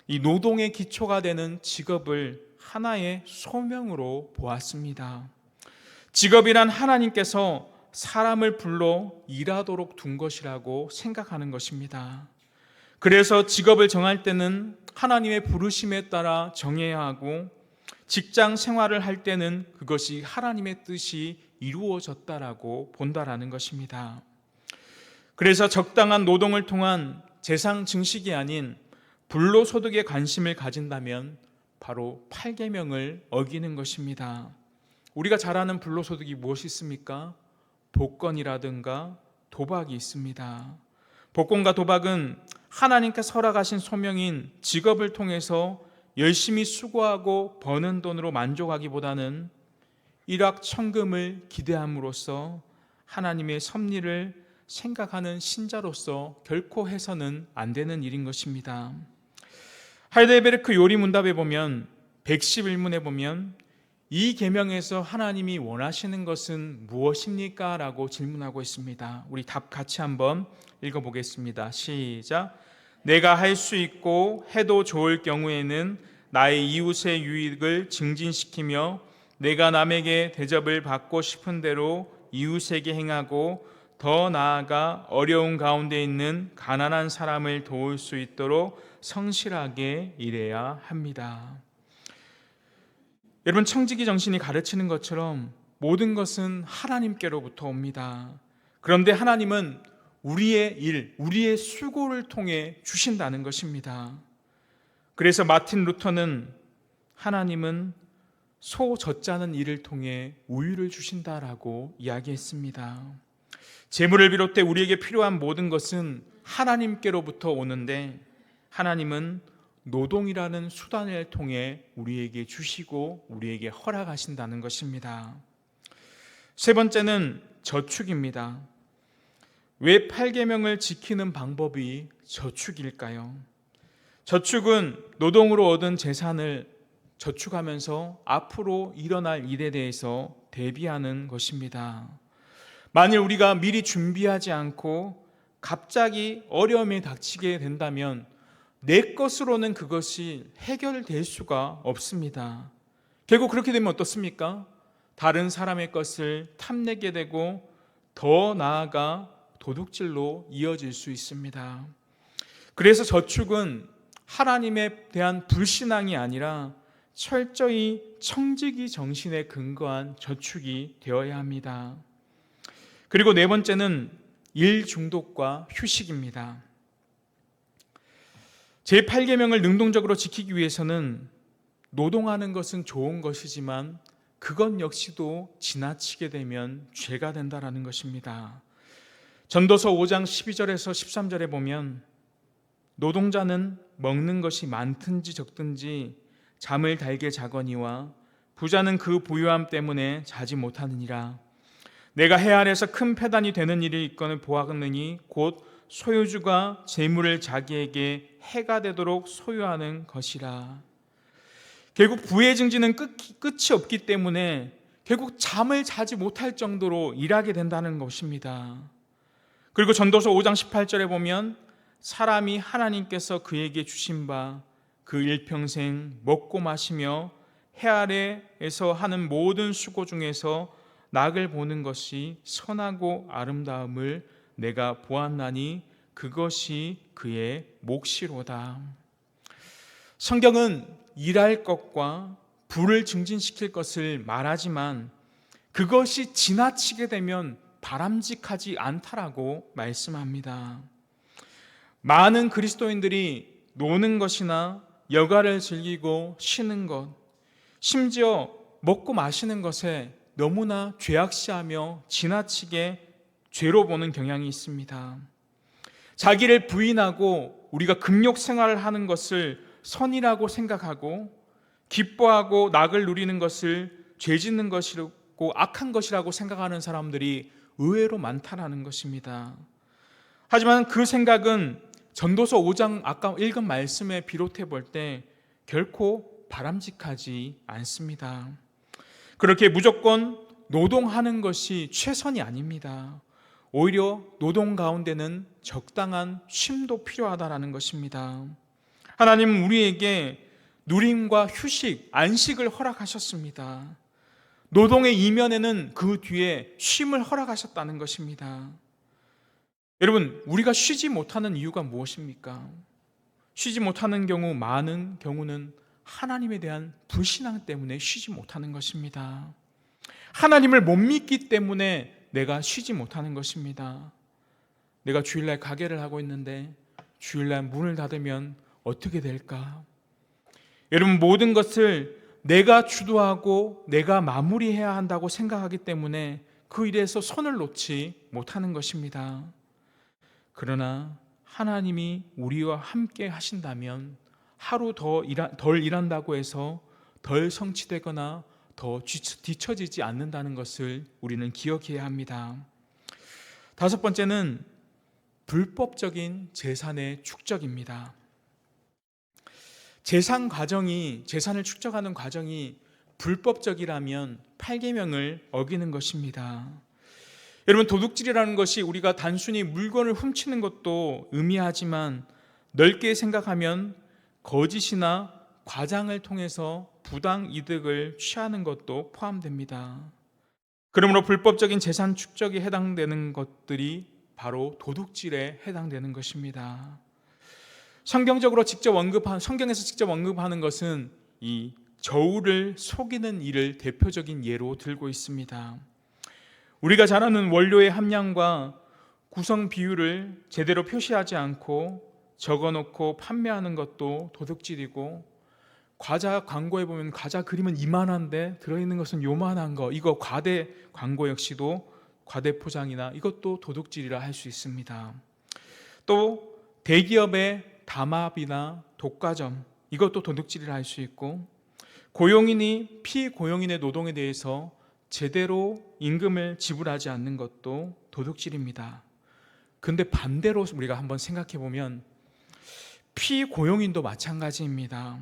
이 노동의 기초가 되는 직업을 하나의 소명으로 보았습니다. 직업이란 하나님께서 사람을 불러 일하도록 둔 것이라고 생각하는 것입니다. 그래서 직업을 정할 때는 하나님의 부르심에 따라 정해야 하고 직장 생활을 할 때는 그것이 하나님의 뜻이 이루어졌다라고 본다라는 것입니다. 그래서 적당한 노동을 통한 재상 증식이 아닌 불로소득에 관심을 가진다면 바로 8계명을 어기는 것입니다. 우리가 잘 아는 불로소득이 무엇이 있습니까? 복권이라든가 도박이 있습니다. 복권과 도박은 하나님께서 허락하신 소명인 직업을 통해서 열심히 수고하고 버는 돈으로 만족하기보다는 일확천금을 기대함으로써 하나님의 섭리를 생각하는 신자로서 결코 해서는 안 되는 일인 것입니다. 하이델베르크 요리문답에 보면 111문에 보면 이 계명에서 하나님이 원하시는 것은 무엇입니까? 라고 질문하고 있습니다. 우리 답 같이 한번 읽어보겠습니다. 시작. 내가 할 수 있고 해도 좋을 경우에는 나의 이웃의 유익을 증진시키며 내가 남에게 대접을 받고 싶은 대로 이웃에게 행하고 더 나아가 어려운 가운데 있는 가난한 사람을 도울 수 있도록 성실하게 일해야 합니다. 여러분, 청지기 정신이 가르치는 것처럼 모든 것은 하나님께로부터 옵니다. 그런데 하나님은 우리의 일, 우리의 수고를 통해 주신다는 것입니다. 그래서 마틴 루터는 하나님은 소 젖자는 일을 통해 우유를 주신다라고 이야기했습니다. 재물을 비롯해 우리에게 필요한 모든 것은 하나님께로부터 오는데 하나님은 노동이라는 수단을 통해 우리에게 주시고 우리에게 허락하신다는 것입니다. 세 번째는 저축입니다. 왜 8계명을 지키는 방법이 저축일까요? 저축은 노동으로 얻은 재산을 저축하면서 앞으로 일어날 일에 대해서 대비하는 것입니다. 만일 우리가 미리 준비하지 않고 갑자기 어려움이 닥치게 된다면 내 것으로는 그것이 해결될 수가 없습니다. 결국 그렇게 되면 어떻습니까? 다른 사람의 것을 탐내게 되고 더 나아가 도둑질로 이어질 수 있습니다. 그래서 저축은 하나님에 대한 불신앙이 아니라 철저히 청지기 정신에 근거한 저축이 되어야 합니다. 그리고 네 번째는 일 중독과 휴식입니다. 제8계명을 능동적으로 지키기 위해서는 노동하는 것은 좋은 것이지만 그것 역시도 지나치게 되면 죄가 된다라는 것입니다. 전도서 5장 12절에서 13절에 보면 노동자는 먹는 것이 많든지 적든지 잠을 달게 자거니와 부자는 그 부유함 때문에 자지 못하느니라. 내가 해 아래서 큰 패단이 되는 일이 있거늘 보았느니 곧 소유주가 재물을 자기에게 해가 되도록 소유하는 것이라. 결국 부의 증진은 끝이 없기 때문에 결국 잠을 자지 못할 정도로 일하게 된다는 것입니다. 그리고 전도서 5장 18절에 보면 사람이 하나님께서 그에게 주신 바 그 일평생 먹고 마시며 해 아래에서 하는 모든 수고 중에서 낙을 보는 것이 선하고 아름다움을 내가 보았나니 그것이 그의 몫이로다. 성경은 일할 것과 부를 증진시킬 것을 말하지만 그것이 지나치게 되면 바람직하지 않다라고 말씀합니다. 많은 그리스도인들이 노는 것이나 여가를 즐기고 쉬는 것, 심지어 먹고 마시는 것에 너무나 죄악시하며 지나치게 죄로 보는 경향이 있습니다. 자기를 부인하고 우리가 금욕 생활을 하는 것을 선이라고 생각하고 기뻐하고 낙을 누리는 것을 죄 짓는 것이고 악한 것이라고 생각하는 사람들이 의외로 많다라는 것입니다. 하지만 그 생각은 전도서 5장 아까 읽은 말씀에 비롯해 볼 때 결코 바람직하지 않습니다. 그렇게 무조건 노동하는 것이 최선이 아닙니다. 오히려 노동 가운데는 적당한 쉼도 필요하다라는 것입니다. 하나님은 우리에게 누림과 휴식, 안식을 허락하셨습니다. 노동의 이면에는 그 뒤에 쉼을 허락하셨다는 것입니다. 여러분, 우리가 쉬지 못하는 이유가 무엇입니까? 쉬지 못하는 경우, 많은 경우는 하나님에 대한 불신앙 때문에 쉬지 못하는 것입니다. 하나님을 못 믿기 때문에 내가 쉬지 못하는 것입니다. 내가 주일날 가게를 하고 있는데 주일날 문을 닫으면 어떻게 될까? 여러분, 모든 것을 내가 주도하고 내가 마무리해야 한다고 생각하기 때문에 그 일에서 손을 놓지 못하는 것입니다. 그러나 하나님이 우리와 함께 하신다면 하루 덜 일한다고 해서 덜 성취되거나 더 뒤처지지 않는다는 것을 우리는 기억해야 합니다. 다섯 번째는 불법적인 재산의 축적입니다. 재산을 축적하는 과정이 불법적이라면 8계명을 어기는 것입니다. 여러분, 도둑질이라는 것이 우리가 단순히 물건을 훔치는 것도 의미하지만 넓게 생각하면 거짓이나 과장을 통해서 부당 이득을 취하는 것도 포함됩니다. 그러므로 불법적인 재산 축적에 해당되는 것들이 바로 도둑질에 해당되는 것입니다. 성경에서 직접 언급하는 것은 이 저울을 속이는 일을 대표적인 예로 들고 있습니다. 우리가 잘 아는 원료의 함량과 구성 비율을 제대로 표시하지 않고 적어놓고 판매하는 것도 도둑질이고, 과자 광고에 보면 과자 그림은 이만한데 들어있는 것은 요만한 거, 이거 과대 광고 역시도 과대 포장이나 이것도 도둑질이라 할 수 있습니다. 또 대기업의 담합이나 독과점, 이것도 도둑질이라 할 수 있고, 고용인이 피고용인의 노동에 대해서 제대로 임금을 지불하지 않는 것도 도둑질입니다. 근데 반대로 우리가 한번 생각해 보면 피고용인도 마찬가지입니다.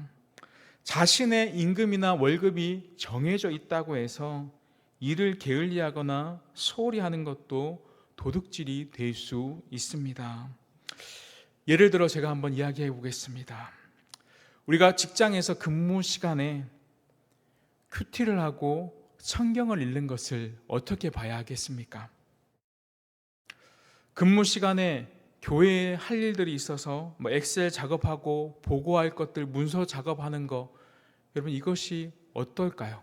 자신의 임금이나 월급이 정해져 있다고 해서 일을 게을리하거나 소홀히 하는 것도 도둑질이 될 수 있습니다. 예를 들어 제가 한번 이야기해 보겠습니다. 우리가 직장에서 근무 시간에 큐티를 하고 성경을 읽는 것을 어떻게 봐야 하겠습니까? 근무 시간에 교회에 할 일들이 있어서 엑셀 작업하고 보고할 것들, 문서 작업하는 거, 여러분, 이것이 어떨까요?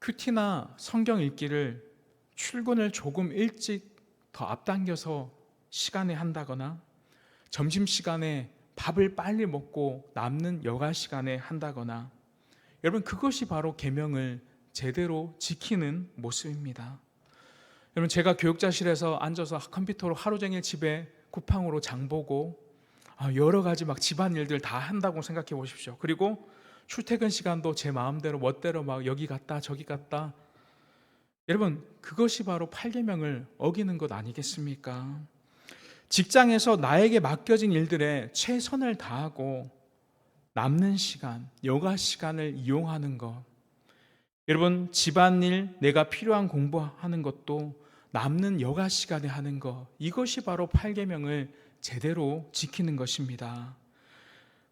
큐티나 성경 읽기를 출근을 조금 일찍 더 앞당겨서 시간에 한다거나, 점심시간에 밥을 빨리 먹고 남는 여가 시간에 한다거나, 여러분, 그것이 바로 계명을 제대로 지키는 모습입니다. 여러분, 제가 교육자실에서 앉아서 컴퓨터로 하루 종일 집에 쿠팡으로 장보고 여러 가지 막 집안일들 다 한다고 생각해 보십시오. 그리고 출퇴근 시간도 제 마음대로 멋대로 막 여기 갔다 저기 갔다. 여러분, 그것이 바로 8계명을 어기는 것 아니겠습니까? 직장에서 나에게 맡겨진 일들에 최선을 다하고 남는 시간, 여가 시간을 이용하는 것. 여러분, 집안일, 내가 필요한 공부하는 것도 남는 여가 시간에 하는 것. 이것이 바로 8계명을 제대로 지키는 것입니다.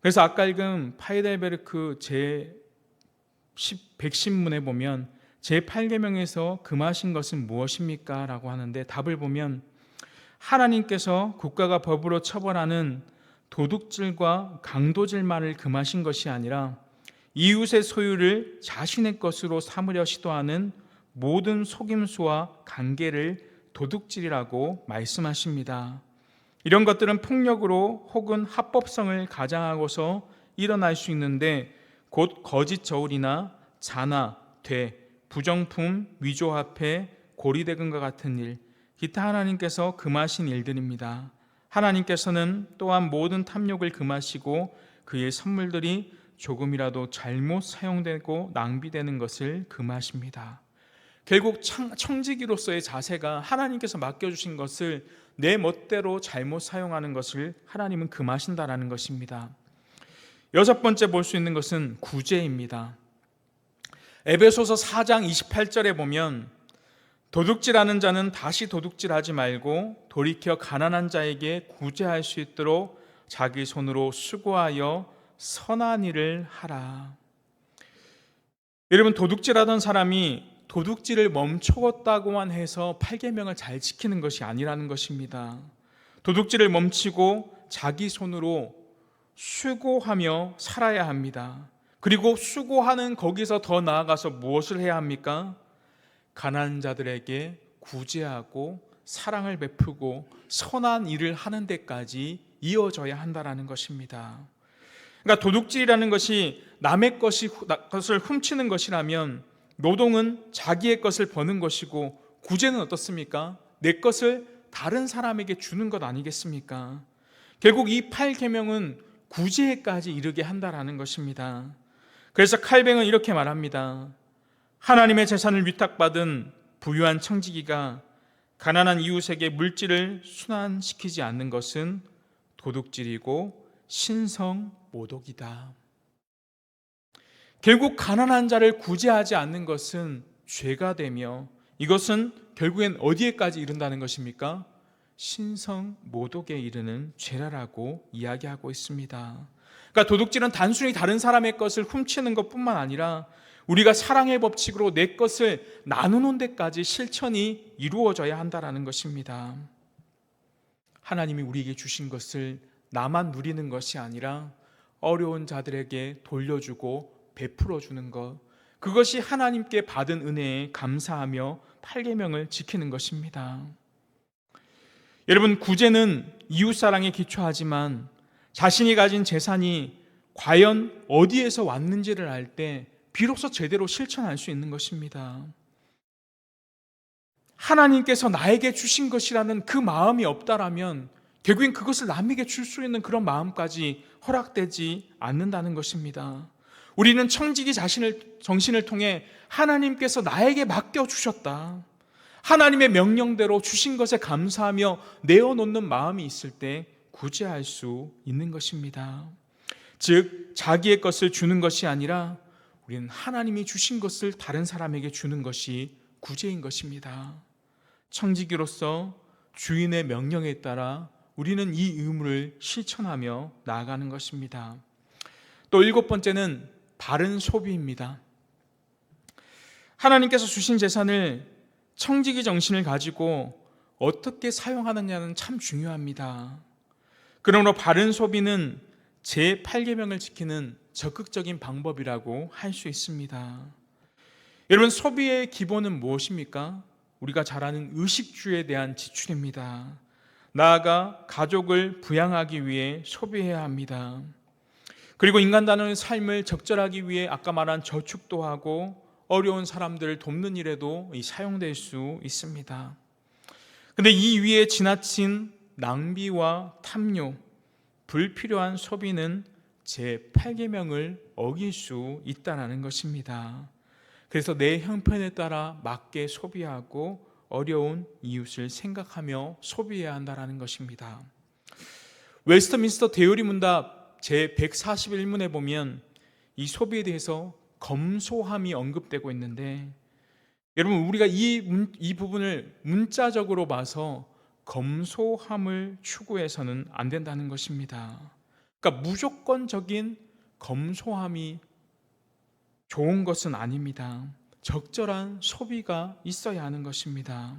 그래서 아까 읽은 파이델베르크 제 110문에 보면 제8계명에서 금하신 것은 무엇입니까? 라고 하는데, 답을 보면 하나님께서 국가가 법으로 처벌하는 도둑질과 강도질만을 금하신 것이 아니라 이웃의 소유를 자신의 것으로 삼으려 시도하는 모든 속임수와 관계를 도둑질이라고 말씀하십니다. 이런 것들은 폭력으로 혹은 합법성을 가장하고서 일어날 수 있는데, 곧 거짓 저울이나 자나, 돼, 부정품, 위조화폐, 고리대금과 같은 일, 기타 하나님께서 금하신 일들입니다. 하나님께서는 또한 모든 탐욕을 금하시고 그의 선물들이 조금이라도 잘못 사용되고 낭비되는 것을 금하십니다. 결국 청지기로서의 자세가 하나님께서 맡겨주신 것을 내 멋대로 잘못 사용하는 것을 하나님은 금하신다라는 것입니다. 여섯 번째 볼 수 있는 것은 구제입니다. 에베소서 4장 28절에 보면 도둑질하는 자는 다시 도둑질하지 말고 돌이켜 가난한 자에게 구제할 수 있도록 자기 손으로 수고하여 선한 일을 하라. 여러분, 도둑질하던 사람이 도둑질을 멈추었다고만 해서 8계명을 잘 지키는 것이 아니라는 것입니다. 도둑질을 멈추고 자기 손으로 수고하며 살아야 합니다. 그리고 수고하는 거기서 더 나아가서 무엇을 해야 합니까? 가난한 자들에게 구제하고 사랑을 베푸고 선한 일을 하는 데까지 이어져야 한다는 것입니다. 그러니까 도둑질이라는 것이 남의 것을 훔치는 것이라면 노동은 자기의 것을 버는 것이고, 구제는 어떻습니까? 내 것을 다른 사람에게 주는 것 아니겠습니까? 결국 이 8계명은 구제까지 이르게 한다라는 것입니다. 그래서 칼뱅은 이렇게 말합니다. 하나님의 재산을 위탁받은 부유한 청지기가 가난한 이웃에게 물질을 순환시키지 않는 것은 도둑질이고 신성모독이다. 결국 가난한 자를 구제하지 않는 것은 죄가 되며, 이것은 결국엔 어디에까지 이른다는 것입니까? 신성모독에 이르는 죄라라고 이야기하고 있습니다. 그러니까 도둑질은 단순히 다른 사람의 것을 훔치는 것뿐만 아니라 우리가 사랑의 법칙으로 내 것을 나누는 데까지 실천이 이루어져야 한다는 것입니다. 하나님이 우리에게 주신 것을 나만 누리는 것이 아니라 어려운 자들에게 돌려주고 베풀어 주는 것, 그것이 하나님께 받은 은혜에 감사하며 8계명을 지키는 것입니다. 여러분, 구제는 이웃사랑에 기초하지만 자신이 가진 재산이 과연 어디에서 왔는지를 알 때 비로소 제대로 실천할 수 있는 것입니다. 하나님께서 나에게 주신 것이라는 그 마음이 없다라면 결국엔 그것을 남에게 줄 수 있는 그런 마음까지 허락되지 않는다는 것입니다. 우리는 청지기 정신을 통해 하나님께서 나에게 맡겨주셨다, 하나님의 명령대로 주신 것에 감사하며 내어놓는 마음이 있을 때 구제할 수 있는 것입니다. 즉, 자기의 것을 주는 것이 아니라 우리는 하나님이 주신 것을 다른 사람에게 주는 것이 구제인 것입니다. 청지기로서 주인의 명령에 따라 우리는 이 의무를 실천하며 나아가는 것입니다. 또 7번째는 바른 소비입니다. 하나님께서 주신 재산을 청지기 정신을 가지고 어떻게 사용하느냐는 참 중요합니다. 그러므로 바른 소비는 제8계명을 지키는 적극적인 방법이라고 할 수 있습니다. 여러분, 소비의 기본은 무엇입니까? 우리가 잘 아는 의식주에 대한 지출입니다. 나아가 가족을 부양하기 위해 소비해야 합니다. 그리고 인간다는 삶을 적절하기 위해 아까 말한 저축도 하고 어려운 사람들을 돕는 일에도 사용될 수 있습니다. 근데 이 위에 지나친 낭비와 탐욕, 불필요한 소비는 제8계명을 어길 수 있다는 것입니다. 그래서 내 형편에 따라 맞게 소비하고 어려운 이웃을 생각하며 소비해야 한다는 것입니다. 웨스트민스터 대요리 문답 제141문에 보면 이 소비에 대해서 검소함이 언급되고 있는데, 여러분, 우리가 이 부분을 문자적으로 봐서 검소함을 추구해서는 안 된다는 것입니다. 그러니까 무조건적인 검소함이 좋은 것은 아닙니다. 적절한 소비가 있어야 하는 것입니다.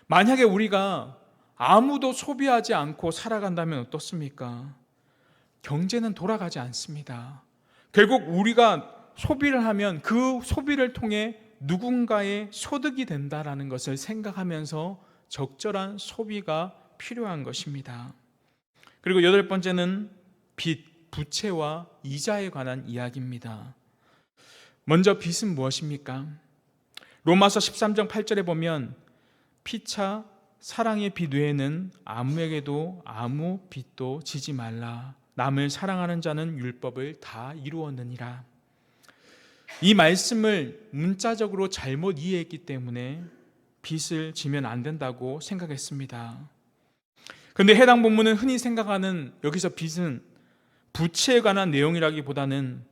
만약에 우리가 아무도 소비하지 않고 살아간다면 어떻습니까? 경제는 돌아가지 않습니다. 결국 우리가 소비를 하면 그 소비를 통해 누군가의 소득이 된다라는 것을 생각하면서 적절한 소비가 필요한 것입니다. 그리고 8번째는 빚, 부채와 이자에 관한 이야기입니다. 먼저 빚은 무엇입니까? 로마서 13장 8절에 보면 피차 사랑의 빚 외에는 아무에게도 아무 빚도 지지 말라. 남을 사랑하는 자는 율법을 다 이루었느니라. 이 말씀을 문자적으로 잘못 이해했기 때문에 빚을 지면 안 된다고 생각했습니다. 그런데 해당 본문은 흔히 생각하는 여기서 빚은 부채에 관한 내용이라기보다는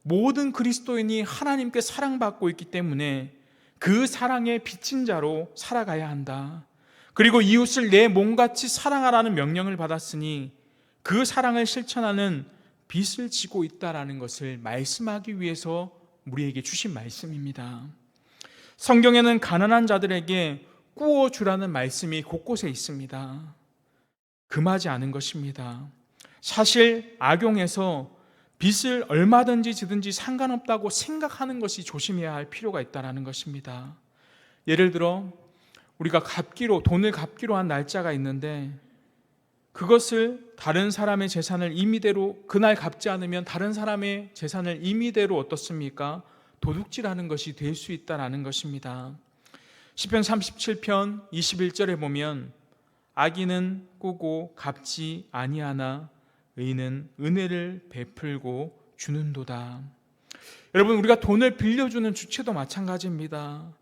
모든 그리스도인이 하나님께 사랑받고 있기 때문에 그 사랑의 빚진 자로 살아가야 한다. 그리고 이웃을 내 몸같이 사랑하라는 명령을 받았으니 그 사랑을 실천하는 빚을 지고 있다는 것을 말씀하기 위해서 우리에게 주신 말씀입니다. 성경에는 가난한 자들에게 꾸어주라는 말씀이 곳곳에 있습니다. 금하지 않은 것입니다. 사실 악용해서 빚을 얼마든지 지든지 상관없다고 생각하는 것이 조심해야 할 필요가 있다는 것입니다. 예를 들어 우리가 돈을 갚기로 한 날짜가 있는데 그것을 다른 사람의 재산을 임의대로 그날 갚지 않으면 다른 사람의 재산을 임의대로 어떻습니까? 도둑질하는 것이 될 수 있다는 것입니다. 시편 37편 21절에 보면 악인은 꾸고 갚지 아니하나 의인은 은혜를 베풀고 주는도다. 여러분, 우리가 돈을 빌려주는 주체도 마찬가지입니다.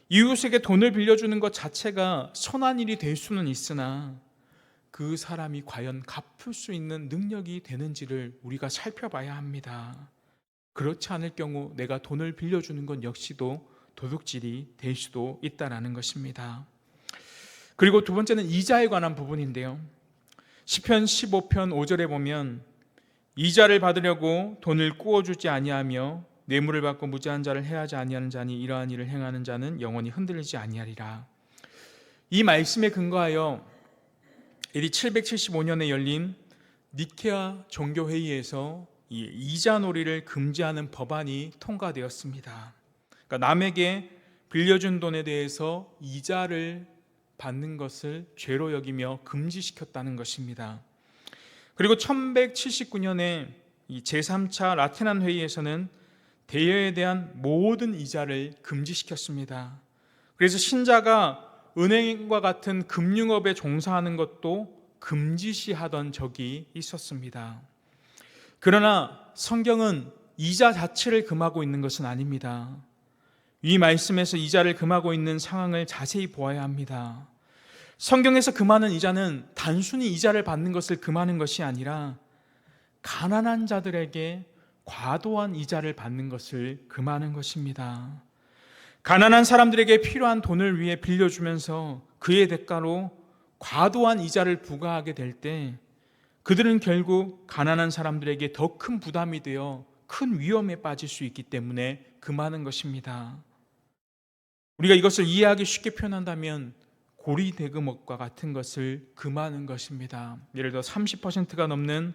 이웃에게 돈을 빌려주는 것 자체가 선한 일이 될 수는 있으나 그 사람이 과연 갚을 수 있는 능력이 되는지를 우리가 살펴봐야 합니다. 그렇지 않을 경우 내가 돈을 빌려주는 것 역시도 도둑질이 될 수도 있다는 것입니다. 그리고 두 번째는 이자에 관한 부분인데요. 시편 15편 5절에 보면 이자를 받으려고 돈을 꾸어주지 아니하며 뇌물을 받고 무죄한 자를 해하지 아니하는 자니 이러한 일을 행하는 자는 영원히 흔들리지 아니하리라. 이 말씀에 근거하여 AD 775년에 열린 니케아 종교회의에서 이 이자놀이를 금지하는 법안이 통과되었습니다. 그러니까 남에게 빌려준 돈에 대해서 이자를 받는 것을 죄로 여기며 금지시켰다는 것입니다. 그리고 1179년에 이 제3차 라테난 회의에서는 대여에 대한 모든 이자를 금지시켰습니다. 그래서 신자가 은행과 같은 금융업에 종사하는 것도 금지시하던 적이 있었습니다. 그러나 성경은 이자 자체를 금하고 있는 것은 아닙니다. 이 말씀에서 이자를 금하고 있는 상황을 자세히 보아야 합니다. 성경에서 금하는 이자는 단순히 이자를 받는 것을 금하는 것이 아니라 가난한 자들에게 과도한 이자를 받는 것을 금하는 것입니다. 가난한 사람들에게 필요한 돈을 위해 빌려주면서 그의 대가로 과도한 이자를 부과하게 될 때 그들은 결국 가난한 사람들에게 더 큰 부담이 되어 큰 위험에 빠질 수 있기 때문에 금하는 것입니다. 우리가 이것을 이해하기 쉽게 표현한다면 고리대금업과 같은 것을 금하는 것입니다. 예를 들어 30%가 넘는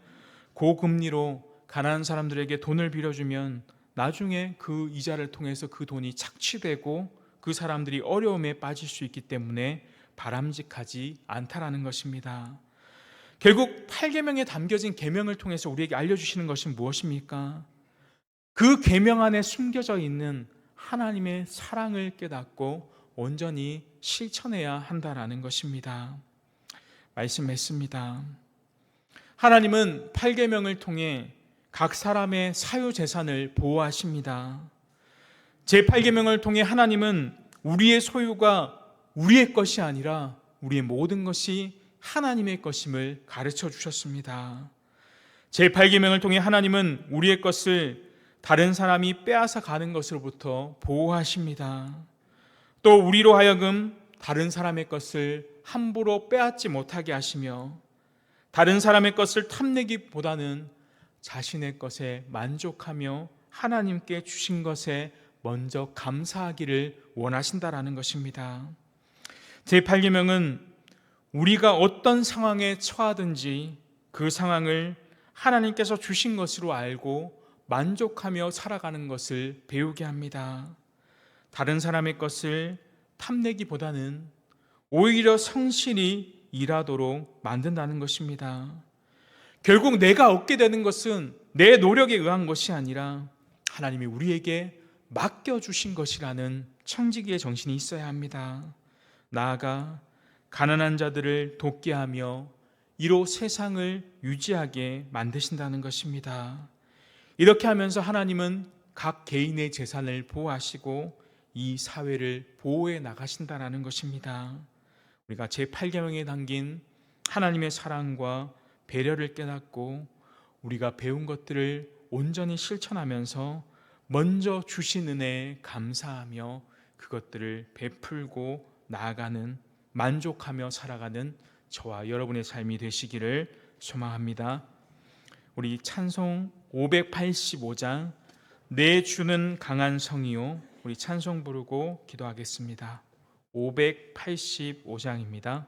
고금리로 가난한 사람들에게 돈을 빌려주면 나중에 그 이자를 통해서 그 돈이 착취되고 그 사람들이 어려움에 빠질 수 있기 때문에 바람직하지 않다라는 것입니다. 결국 8계명에 담겨진 계명을 통해서 우리에게 알려주시는 것은 무엇입니까? 그 계명 안에 숨겨져 있는 하나님의 사랑을 깨닫고 온전히 실천해야 한다라는 것입니다. 말씀했습니다. 하나님은 8계명을 통해 각 사람의 사유재산을 보호하십니다. 제8계명을 통해 하나님은 우리의 소유가 우리의 것이 아니라 우리의 모든 것이 하나님의 것임을 가르쳐 주셨습니다. 제8계명을 통해 하나님은 우리의 것을 다른 사람이 빼앗아 가는 것으로부터 보호하십니다. 또 우리로 하여금 다른 사람의 것을 함부로 빼앗지 못하게 하시며 다른 사람의 것을 탐내기보다는 자신의 것에 만족하며 하나님께 주신 것에 먼저 감사하기를 원하신다라는 것입니다. 제8계명은 우리가 어떤 상황에 처하든지 그 상황을 하나님께서 주신 것으로 알고 만족하며 살아가는 것을 배우게 합니다. 다른 사람의 것을 탐내기보다는 오히려 성실히 일하도록 만든다는 것입니다. 결국 내가 얻게 되는 것은 내 노력에 의한 것이 아니라 하나님이 우리에게 맡겨주신 것이라는 청지기의 정신이 있어야 합니다. 나아가 가난한 자들을 돕게 하며 이로 세상을 유지하게 만드신다는 것입니다. 이렇게 하면서 하나님은 각 개인의 재산을 보호하시고 이 사회를 보호해 나가신다는 것입니다. 우리가 제8계명에 담긴 하나님의 사랑과 배려를 깨닫고 우리가 배운 것들을 온전히 실천하면서 먼저 주신 은혜에 감사하며 그것들을 베풀고 나아가는, 만족하며 살아가는 저와 여러분의 삶이 되시기를 소망합니다. 우리 찬송 585장 내 주는 강한 성이요, 우리 찬송 부르고 기도하겠습니다. 585장입니다.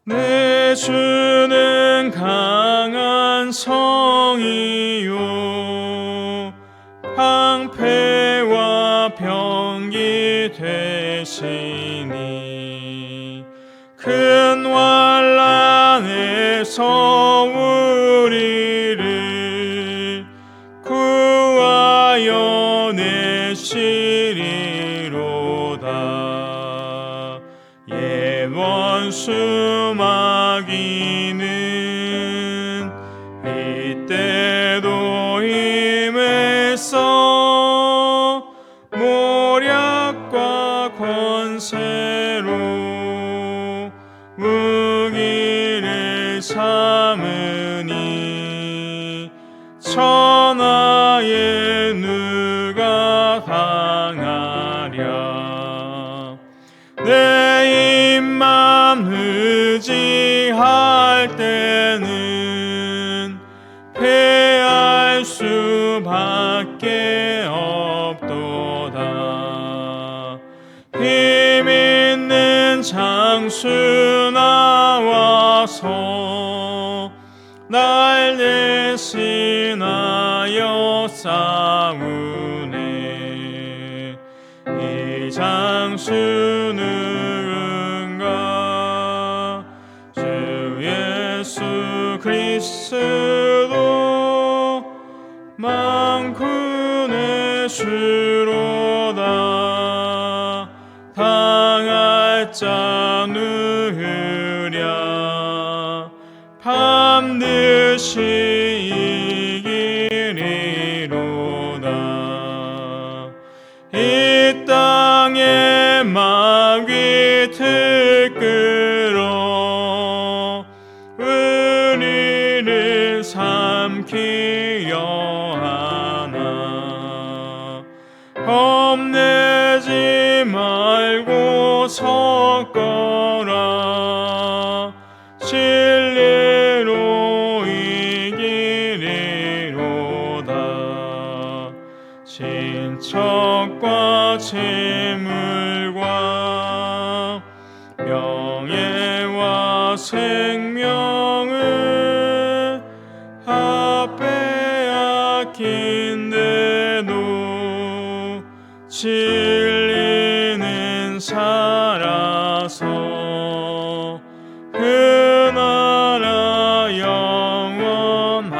내 주는 강한 성이요 방패와 병기 되시니 큰 환난에서 우리를 구하여 내시리로다. 옛 원수 마귀는 이때도 힘을 써 모략과 권세로 무기를 삼으니 천하에 누가 당하랴. 내 입만 의지할 때는 패할 수밖에 없도다. 힘 있는 장수 나와서 날 대신하여 싸우네. 이 장수 누군가? 주 예수 그리스도 만군의 주로다. 당할 자 누구랴? 반드시 이기리로다. 이 땅에 마귀 들끓어 우리를 삼키려 하나. 겁내지 말고 섰거라. 진리로 이기리로다. 재물과 명예와 생명을 빼앗긴데도 진리는 살아서 그 나라 영원하리라.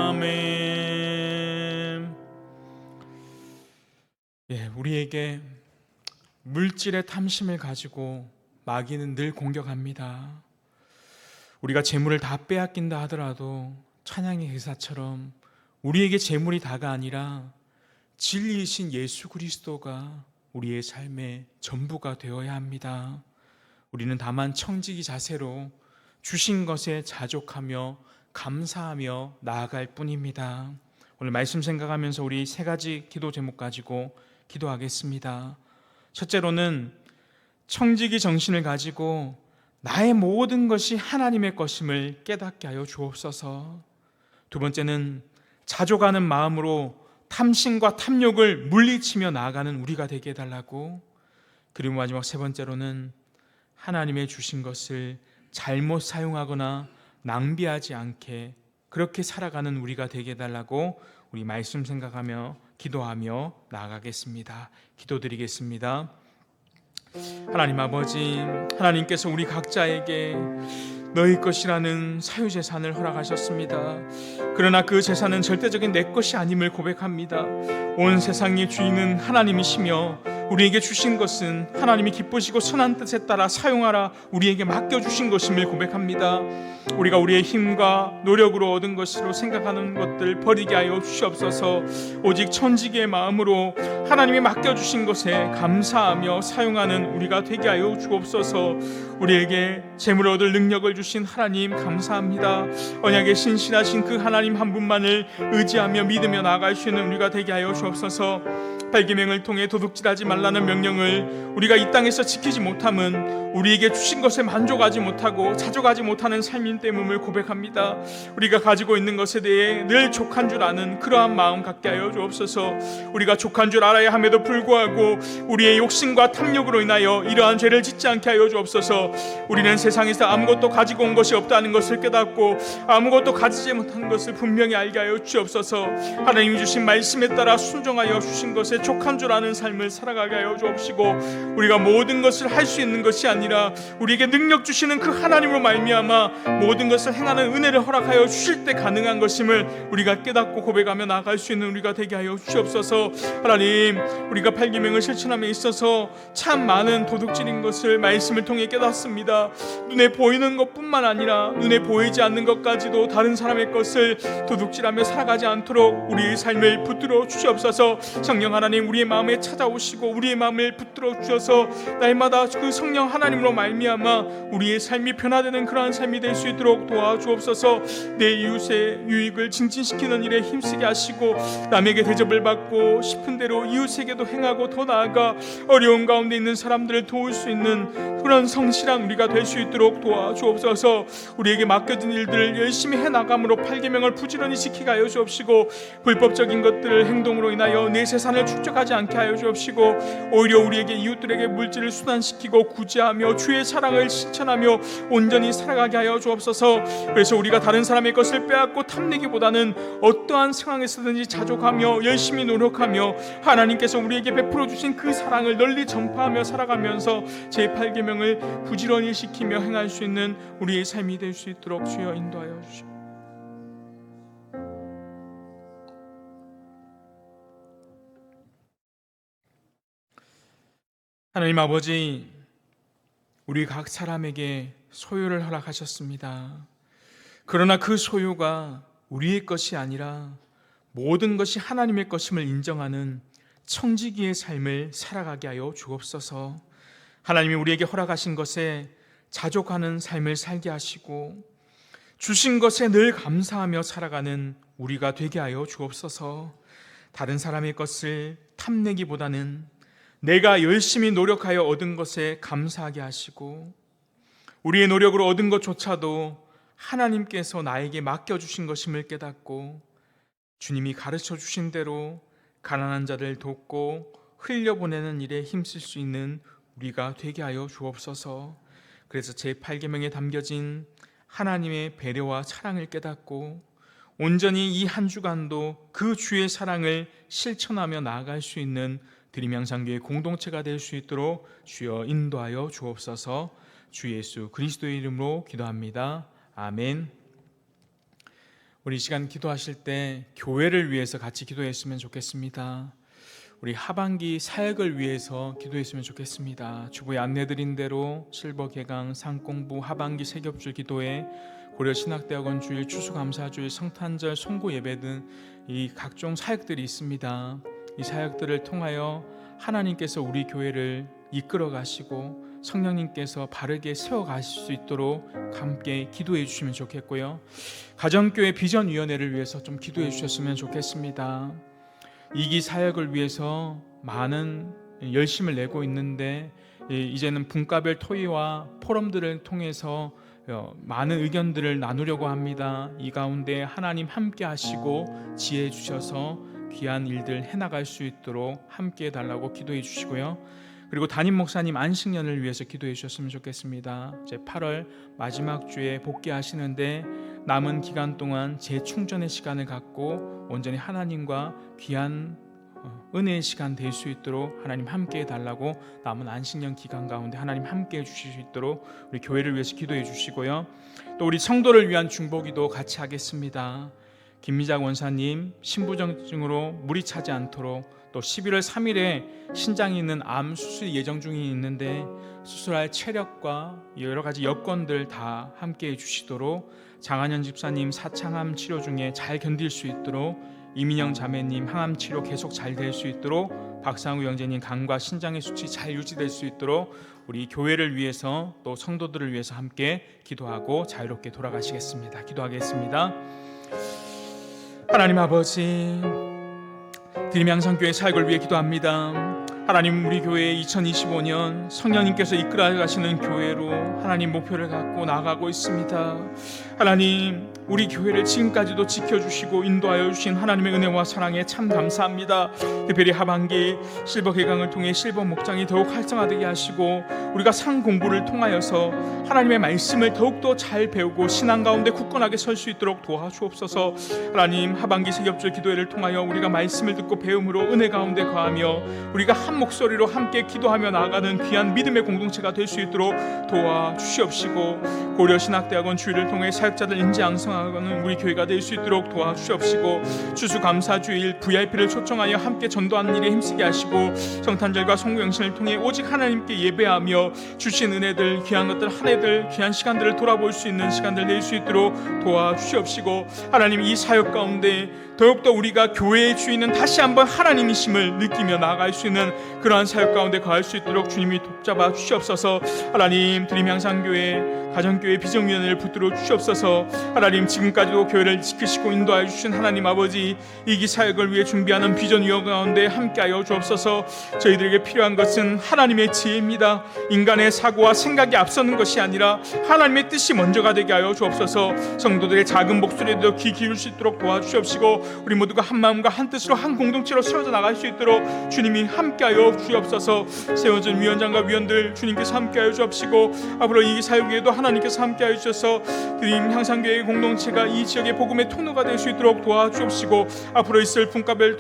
아멘. 우리에게 물질의 탐심을 가지고 마귀는 늘 공격합니다. 우리가 재물을 다 빼앗긴다 하더라도 찬양의 기사처럼 우리에게 재물이 다가 아니라 진리이신 예수 그리스도가 우리의 삶의 전부가 되어야 합니다. 우리는 다만 청지기 자세로 주신 것에 자족하며 감사하며 나아갈 뿐입니다. 오늘 말씀 생각하면서 우리 세 가지 기도 제목 가지고 기도하겠습니다. 첫째로는 청지기 정신을 가지고 나의 모든 것이 하나님의 것임을 깨닫게 하여 주옵소서. 두 번째는 자족하는 마음으로 탐심과 탐욕을 물리치며 나아가는 우리가 되게 해달라고. 그리고 마지막 세 번째로는 하나님의 주신 것을 잘못 사용하거나 낭비하지 않게 그렇게 살아가는 우리가 되게 해달라고 우리 말씀 생각하며 기도하며 나아가겠습니다. 기도드리겠습니다. 하나님 아버지, 하나님께서 우리 각자에게 너희 것이라는 사유재산을 허락하셨습니다. 그러나 그 재산은 절대적인 내 것이 아님을 고백합니다. 온 세상의 주인은 하나님이시며 우리에게 주신 것은 하나님이 기쁘시고 선한 뜻에 따라 사용하라 우리에게 맡겨주신 것임을 고백합니다. 우리가 우리의 힘과 노력으로 얻은 것으로 생각하는 것들 버리게 하여 주시옵소서. 오직 천지기의 마음으로 하나님이 맡겨주신 것에 감사하며 사용하는 우리가 되게 하여 주옵소서. 우리에게 재물을 얻을 능력을 주신 하나님 감사합니다. 언약에 신실하신 그 하나님 한 분만을 의지하며 믿으며 나아갈 수 있는 우리가 되게 하여 주옵소서. 발기명을 통해 도둑질하지 말라는 명령을 우리가 이 땅에서 지키지 못함은 우리에게 주신 것에 만족하지 못하고 자족하지 못하는 삶인 때문을 고백합니다. 우리가 가지고 있는 것에 대해 늘 족한 줄 아는 그러한 마음 갖게 하여 주옵소서. 우리가 족한 줄 알아야 함에도 불구하고 우리의 욕심과 탐욕으로 인하여 이러한 죄를 짓지 않게 하여 주옵소서. 우리는 세상에서 아무것도 가지고 온 것이 없다는 것을 깨닫고 아무것도 가지지 못한 것을 분명히 알게 하여 주옵소서. 하나님이 주신 말씀에 따라 순종하여 주신 것에 족한 줄 아는 삶을 살아가게 하여 주옵시고, 우리가 모든 것을 할 수 있는 것이 아니라 우리에게 능력 주시는 그 하나님으로 말미암아 모든 것을 행하는 은혜를 허락하여 주실 때 가능한 것임을 우리가 깨닫고 고백하며 나아갈 수 있는 우리가 되게 하여 주옵소서. 하나님, 우리가 팔기명을 실천함에 있어서 참 많은 도둑질인 것을 말씀을 통해 깨닫습니다. 눈에 보이는 것뿐만 아니라 눈에 보이지 않는 것까지도 다른 사람의 것을 도둑질하며 살아가지 않도록 우리의 삶을 붙들어 주시옵소서. 성령 하나님, 우리의 마음에 찾아오시고 우리의 마음을 붙들어 주셔서 날마다 그 성령 하나님으로 말미암아 우리의 삶이 변화되는 그러한 삶이 될 수 있도록 도와주옵소서. 내 이웃의 유익을 증진시키는 일에 힘쓰게 하시고 남에게 대접을 받고 싶은 대로 이웃에게도 행하고 더 나아가 어려운 가운데 있는 사람들을 도울 수 있는 그런 성실한 우리가 될 수 있도록 도와주옵소서. 우리에게 맡겨진 일들을 열심히 해나감으로 팔계명을 부지런히 지키게 하여 주옵시고, 불법적인 것들을 행동으로 인하여 내 재산을 축적하지 않게 하여 주옵시고, 오히려 우리에게 이웃들에게 물질을 수단시키고 구제하며 주의 사랑을 실천하며 온전히 살아가게 하여 주옵소서. 그래서 우리가 다른 사람의 것을 빼앗고 탐내기보다는 어떠한 상황에서든지 자족하며 열심히 노력하며 하나님께서 우리에게 베풀어 주신 그 사랑을 널리 전파하며 살아가면서 제8계명을 부지런히 지키며 행할 수 있는 우리의 삶이 될 수 있도록 주여 인도하여 주시옵소서. 하나님 아버지, 우리 각 사람에게 소유를 허락하셨습니다. 그러나 그 소유가 우리의 것이 아니라 모든 것이 하나님의 것임을 인정하는 청지기의 삶을 살아가게 하여 주옵소서. 하나님이 우리에게 허락하신 것에 자족하는 삶을 살게 하시고 주신 것에 늘 감사하며 살아가는 우리가 되게 하여 주옵소서. 다른 사람의 것을 탐내기보다는 내가 열심히 노력하여 얻은 것에 감사하게 하시고 우리의 노력으로 얻은 것조차도 하나님께서 나에게 맡겨주신 것임을 깨닫고 주님이 가르쳐 주신 대로 가난한 자를 돕고 흘려보내는 일에 힘쓸 수 있는 우리가 되게 하여 주옵소서. 그래서 제8계명에 담겨진 하나님의 배려와 사랑을 깨닫고 온전히 이 한 주간도 그 주의 사랑을 실천하며 나아갈 수 있는 드림양상교회 공동체가 될 수 있도록 주여 인도하여 주옵소서. 주 예수 그리스도의 이름으로 기도합니다. 아멘. 우리 이 시간 기도하실 때 교회를 위해서 같이 기도했으면 좋겠습니다. 우리 하반기 사역을 위해서 기도했으면 좋겠습니다. 주보에 안내드린 대로 실버 개강 상공부 하반기 세겹주 기도회, 고려신학대학원 주일, 추수감사주일, 성탄절, 송고 예배 등 이 각종 사역들이 있습니다. 이 사역들을 통하여 하나님께서 우리 교회를 이끌어 가시고 성령님께서 바르게 세워 가실 수 있도록 함께 기도해 주시면 좋겠고요. 가정교회 비전위원회를 위해서 좀 기도해 주셨으면 좋겠습니다. 이기 사역을 위해서 많은 열심을 내고 있는데 이제는 분과별 토의와 포럼들을 통해서 많은 의견들을 나누려고 합니다. 이 가운데 하나님 함께 하시고 지혜 주셔서 귀한 일들 해나갈 수 있도록 함께 해달라고 기도해 주시고요. 그리고 담임 목사님 안식년을 위해서 기도해 주셨으면 좋겠습니다. 이제 8월 마지막 주에 복귀하시는데 남은 기간 동안 재충전의 시간을 갖고 온전히 하나님과 귀한 은혜의 시간 될 수 있도록 하나님 함께 해달라고 남은 안식년 기간 가운데 하나님 함께 해주실 수 있도록 우리 교회를 위해서 기도해 주시고요. 또 우리 성도를 위한 중보기도 같이 하겠습니다. 김미작 원사님 신부전증으로 무리 차지 않도록, 또 11월 3일에 신장이 있는 암 수술 예정 중이 있는데 수술할 체력과 여러 가지 여건들 다 함께 해주시도록, 장한현 집사님 사창암 치료 중에 잘 견딜 수 있도록, 이민영 자매님 항암 치료 계속 잘 될 수 있도록, 박상우 형제님 간과 신장의 수치 잘 유지될 수 있도록 우리 교회를 위해서 또 성도들을 위해서 함께 기도하고 자유롭게 돌아가시겠습니다. 기도하겠습니다. 하나님 아버지, 드림양상교회 사역을 위해 기도합니다. 하나님, 우리 교회 2025년 성령님께서 이끌어 가시는 교회로 하나님 목표를 갖고 나아가고 있습니다. 하나님, 우리 교회를 지금까지도 지켜주시고 인도하여 주신 하나님의 은혜와 사랑에 참 감사합니다. 특별히 하반기 실버 개강을 통해 실버 목장이 더욱 활성화되게 하시고 우리가 상 공부를 통하여서 하나님의 말씀을 더욱더 잘 배우고 신앙 가운데 굳건하게 설 수 있도록 도와주옵소서. 하나님, 하반기 세겹주 기도회를 통하여 우리가 말씀을 듣고 배움으로 은혜 가운데 거하며 우리가 한 목소리로 함께 기도하며 나아가는 귀한 믿음의 공동체가 될 수 있도록 도와주시옵시고, 고려신학대학원 주일을 통해 사역자들 인재 양성하는 우리 교회가 될 수 있도록 도와주시옵시고, 추수감사주일 VIP를 초청하여 함께 전도하는 일에 힘쓰게 하시고, 성탄절과 송구영신을 통해 오직 하나님께 예배하며 주신 은혜들, 귀한 것들 한 해들, 귀한 시간들을 돌아볼 수 있는 시간들 낼 수 있도록 도와주시옵시고, 하나님, 이 사역 가운데 더욱더 우리가 교회의 주인은 다시 한번 하나님이심을 느끼며 나아갈 수 있는 그러한 사역 가운데 거할 수 있도록 주님이 돕잡아 주시옵소서. 하나님, 드림향상교회 가정교회 비전위원회를 붙들어 주시옵소서. 하나님, 지금까지도 교회를 지키시고 인도하여 주신 하나님 아버지, 이기 사역을 위해 준비하는 비전위원 가운데 함께하여 주옵소서. 저희들에게 필요한 것은 하나님의 지혜입니다. 인간의 사고와 생각이 앞서는 것이 아니라 하나님의 뜻이 먼저가 되게 하여 주옵소서. 성도들의 작은 목소리에도 귀 기울 수 있도록 도와주시옵시고, 우리 모두가 한 마음과 한 뜻으로 한 공동체로 세워져 나갈 수 있도록 주님이 함께하여 주옵소서. 세워진 위원장과 위원들 주님께서 함께하여 주옵시고, 앞으로 이 사역에도 하나님께서 함께하여 주셔서 드림 향상교회 공동체가 이 지역의 복음의 통로가 될 수 있도록 도와주옵시고, 앞으로 있을 분과별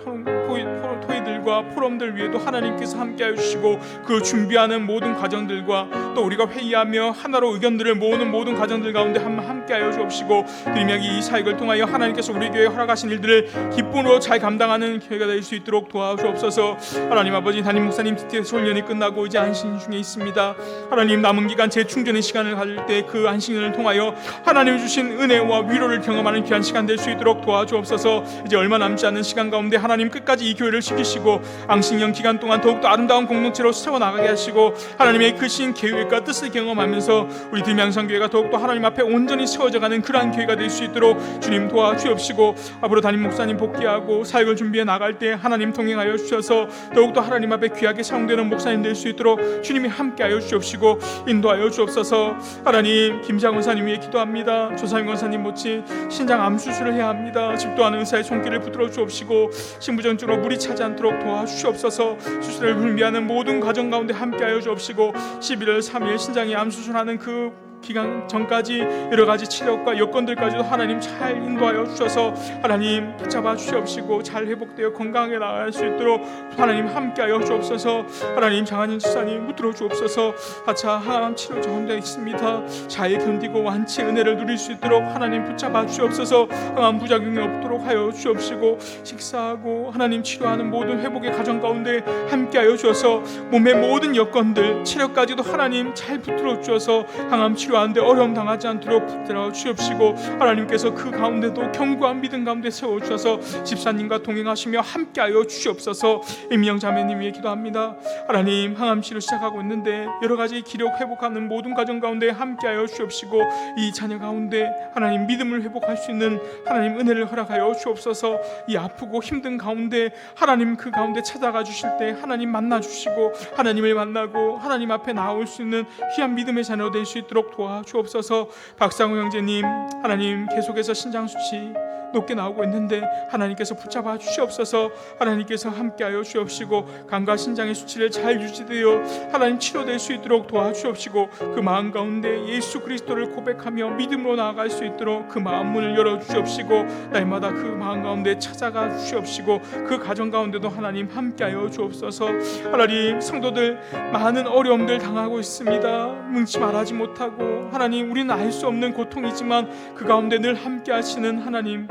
토의들과 포럼들 위에도 하나님께서 함께하여 주시고, 그 준비하는 모든 과정들과 또 우리가 회의하며 하나로 의견들을 모으는 모든 과정들 가운데 함께하여 주옵시고, 드림양이 이 사역을 통하여 하나님께서 우리 교회에 허락하신 일들을 기쁨으로 잘 감당하는 교회가 될 수 있도록 도와주옵소서. 하나님 아버지, 담임 목사님 훈련이 끝나고 이제 안식 중에 있습니다. 하나님, 남은 기간 재충전의 시간을 가질 때 그 안식년을 통하여 하나님 주신 은혜와 위로를 경험하는 귀한 시간 될 수 있도록 도와주옵소서. 이제 얼마 남지 않은 시간 가운데 하나님 끝까지 이 교회를 지키시고 주옵시고 앙신년 기간 동안 더욱더 아름다운 공동체로 세워나가게 하시고 하나님의 크신 계획과 뜻을 경험하면서 우리 dim양성교회가 더욱더 하나님 앞에 온전히 세워져가는 그러한 교회가 될 수 있도록 주님 도와주옵시고 앞으로 담임 목사님 복귀하고 사역을 준비해 나갈 때 하나님 동행하여 주셔서 더욱더 하나님 앞에 귀하게 사용되는 목사님 될 수 있도록 주님이 함께하여 주옵시고 인도하여 주옵소서. 하나님 김장 원사님 위해 기도합니다. 조상임 원사님 모치 신장 암 수술을 해야 합니다. 집도하는 의사의 손길을 붙들어 주옵시고 신부전증으로 무리 차지 않도록 도와주시옵소서. 수술을 준비하는 모든 과정 가운데 함께하여 주옵시고 11월 3일 신장이 암 수술하는 그 기간 전까지 여러 가지 치료과 여건들까지도 하나님 잘 인도하여 주셔서 하나님 붙잡아 주시옵시고 잘 회복되어 건강하게 나아갈 수 있도록 하나님 함께하여 주옵소서. 하나님 장한인 집사님 붙들어 주옵소서. 하차 항암 치료 가운데 있습니다. 잘 견디고 완치의 은혜를 누릴 수 있도록 하나님 붙잡아 주옵소서. 항암 부작용이 없도록 하여 주옵시고 식사하고 하나님 치료하는 모든 회복의 과정 가운데 함께하여 주셔서 몸의 모든 여건들 치료까지도 하나님 잘 붙들어 주셔서 항암 치료 하는데 어려움 당하지 않도록 붙들어 주옵시고 하나님께서 그 가운데도 견고한 믿음 가운데 세워주셔서 집사님과 동행하시며 함께하여 주시옵소서. 임영 자매님 위해 기도합니다. 하나님 항암 치료 시작하고 있는데 여러 가지 기력 회복하는 모든 과정 가운데 함께하여 주옵시고 이 자녀 가운데 하나님 믿음을 회복할 수 있는 하나님 은혜를 허락하여 주옵소서. 이 아프고 힘든 가운데 하나님 그 가운데 찾아가 주실 때 하나님 만나 주시고 하나님을 만나고 하나님 앞에 나올 수 있는 귀한 믿음의 자녀 될 수 있도록 도와주옵소서. 박상우 형제님 하나님 계속해서 신장 수치 높게 나오고 있는데 하나님께서 붙잡아 주시옵소서. 하나님께서 함께하여 주옵시고 간과 신장의 수치를 잘 유지되어 하나님 치료될 수 있도록 도와주옵시고 그 마음 가운데 예수 그리스도를 고백하며 믿음으로 나아갈 수 있도록 그 마음 문을 열어주옵시고 날마다 그 마음 가운데 찾아가 주옵시고 그 가정 가운데도 하나님 함께하여 주옵소서. 하나님 성도들 많은 어려움들 당하고 있습니다. 뭉치 말하지 못하고 하나님 우리는 알 수 없는 고통이지만 그 가운데 늘 함께하시는 하나님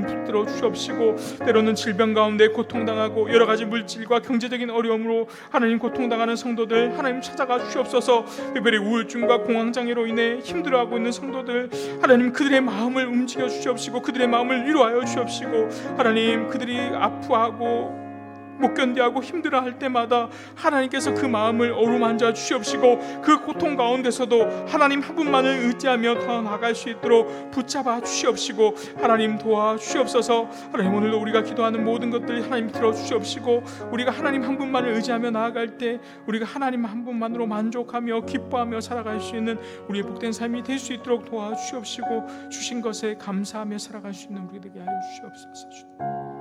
붙들어 주옵시고 때로는 질병 가운데 고통당하고 여러 가지 물질과 경제적인 어려움으로 하나님 고통당하는 성도들 하나님 찾아가 주옵소서. 특별히 우울증과 공황장애로 인해 힘들어하고 있는 성도들 하나님 그들의 마음을 움직여 주옵시고 그들의 마음을 위로하여 주옵시고 하나님 그들이 아프하고 못 견디하고 힘들어할 때마다 하나님께서 그 마음을 어루만져 주시옵시고 그 고통 가운데서도 하나님 한 분만을 의지하며 더 나아갈 수 있도록 붙잡아 주시옵시고 하나님 도와주시옵소서. 하나님 오늘도 우리가 기도하는 모든 것들 하나님 들어주시옵시고 우리가 하나님 한 분만을 의지하며 나아갈 때 우리가 하나님 한 분만으로 만족하며 기뻐하며 살아갈 수 있는 우리의 복된 삶이 될 수 있도록 도와주시옵시고 주신 것에 감사하며 살아갈 수 있는 우리에게 하여 주시옵소서.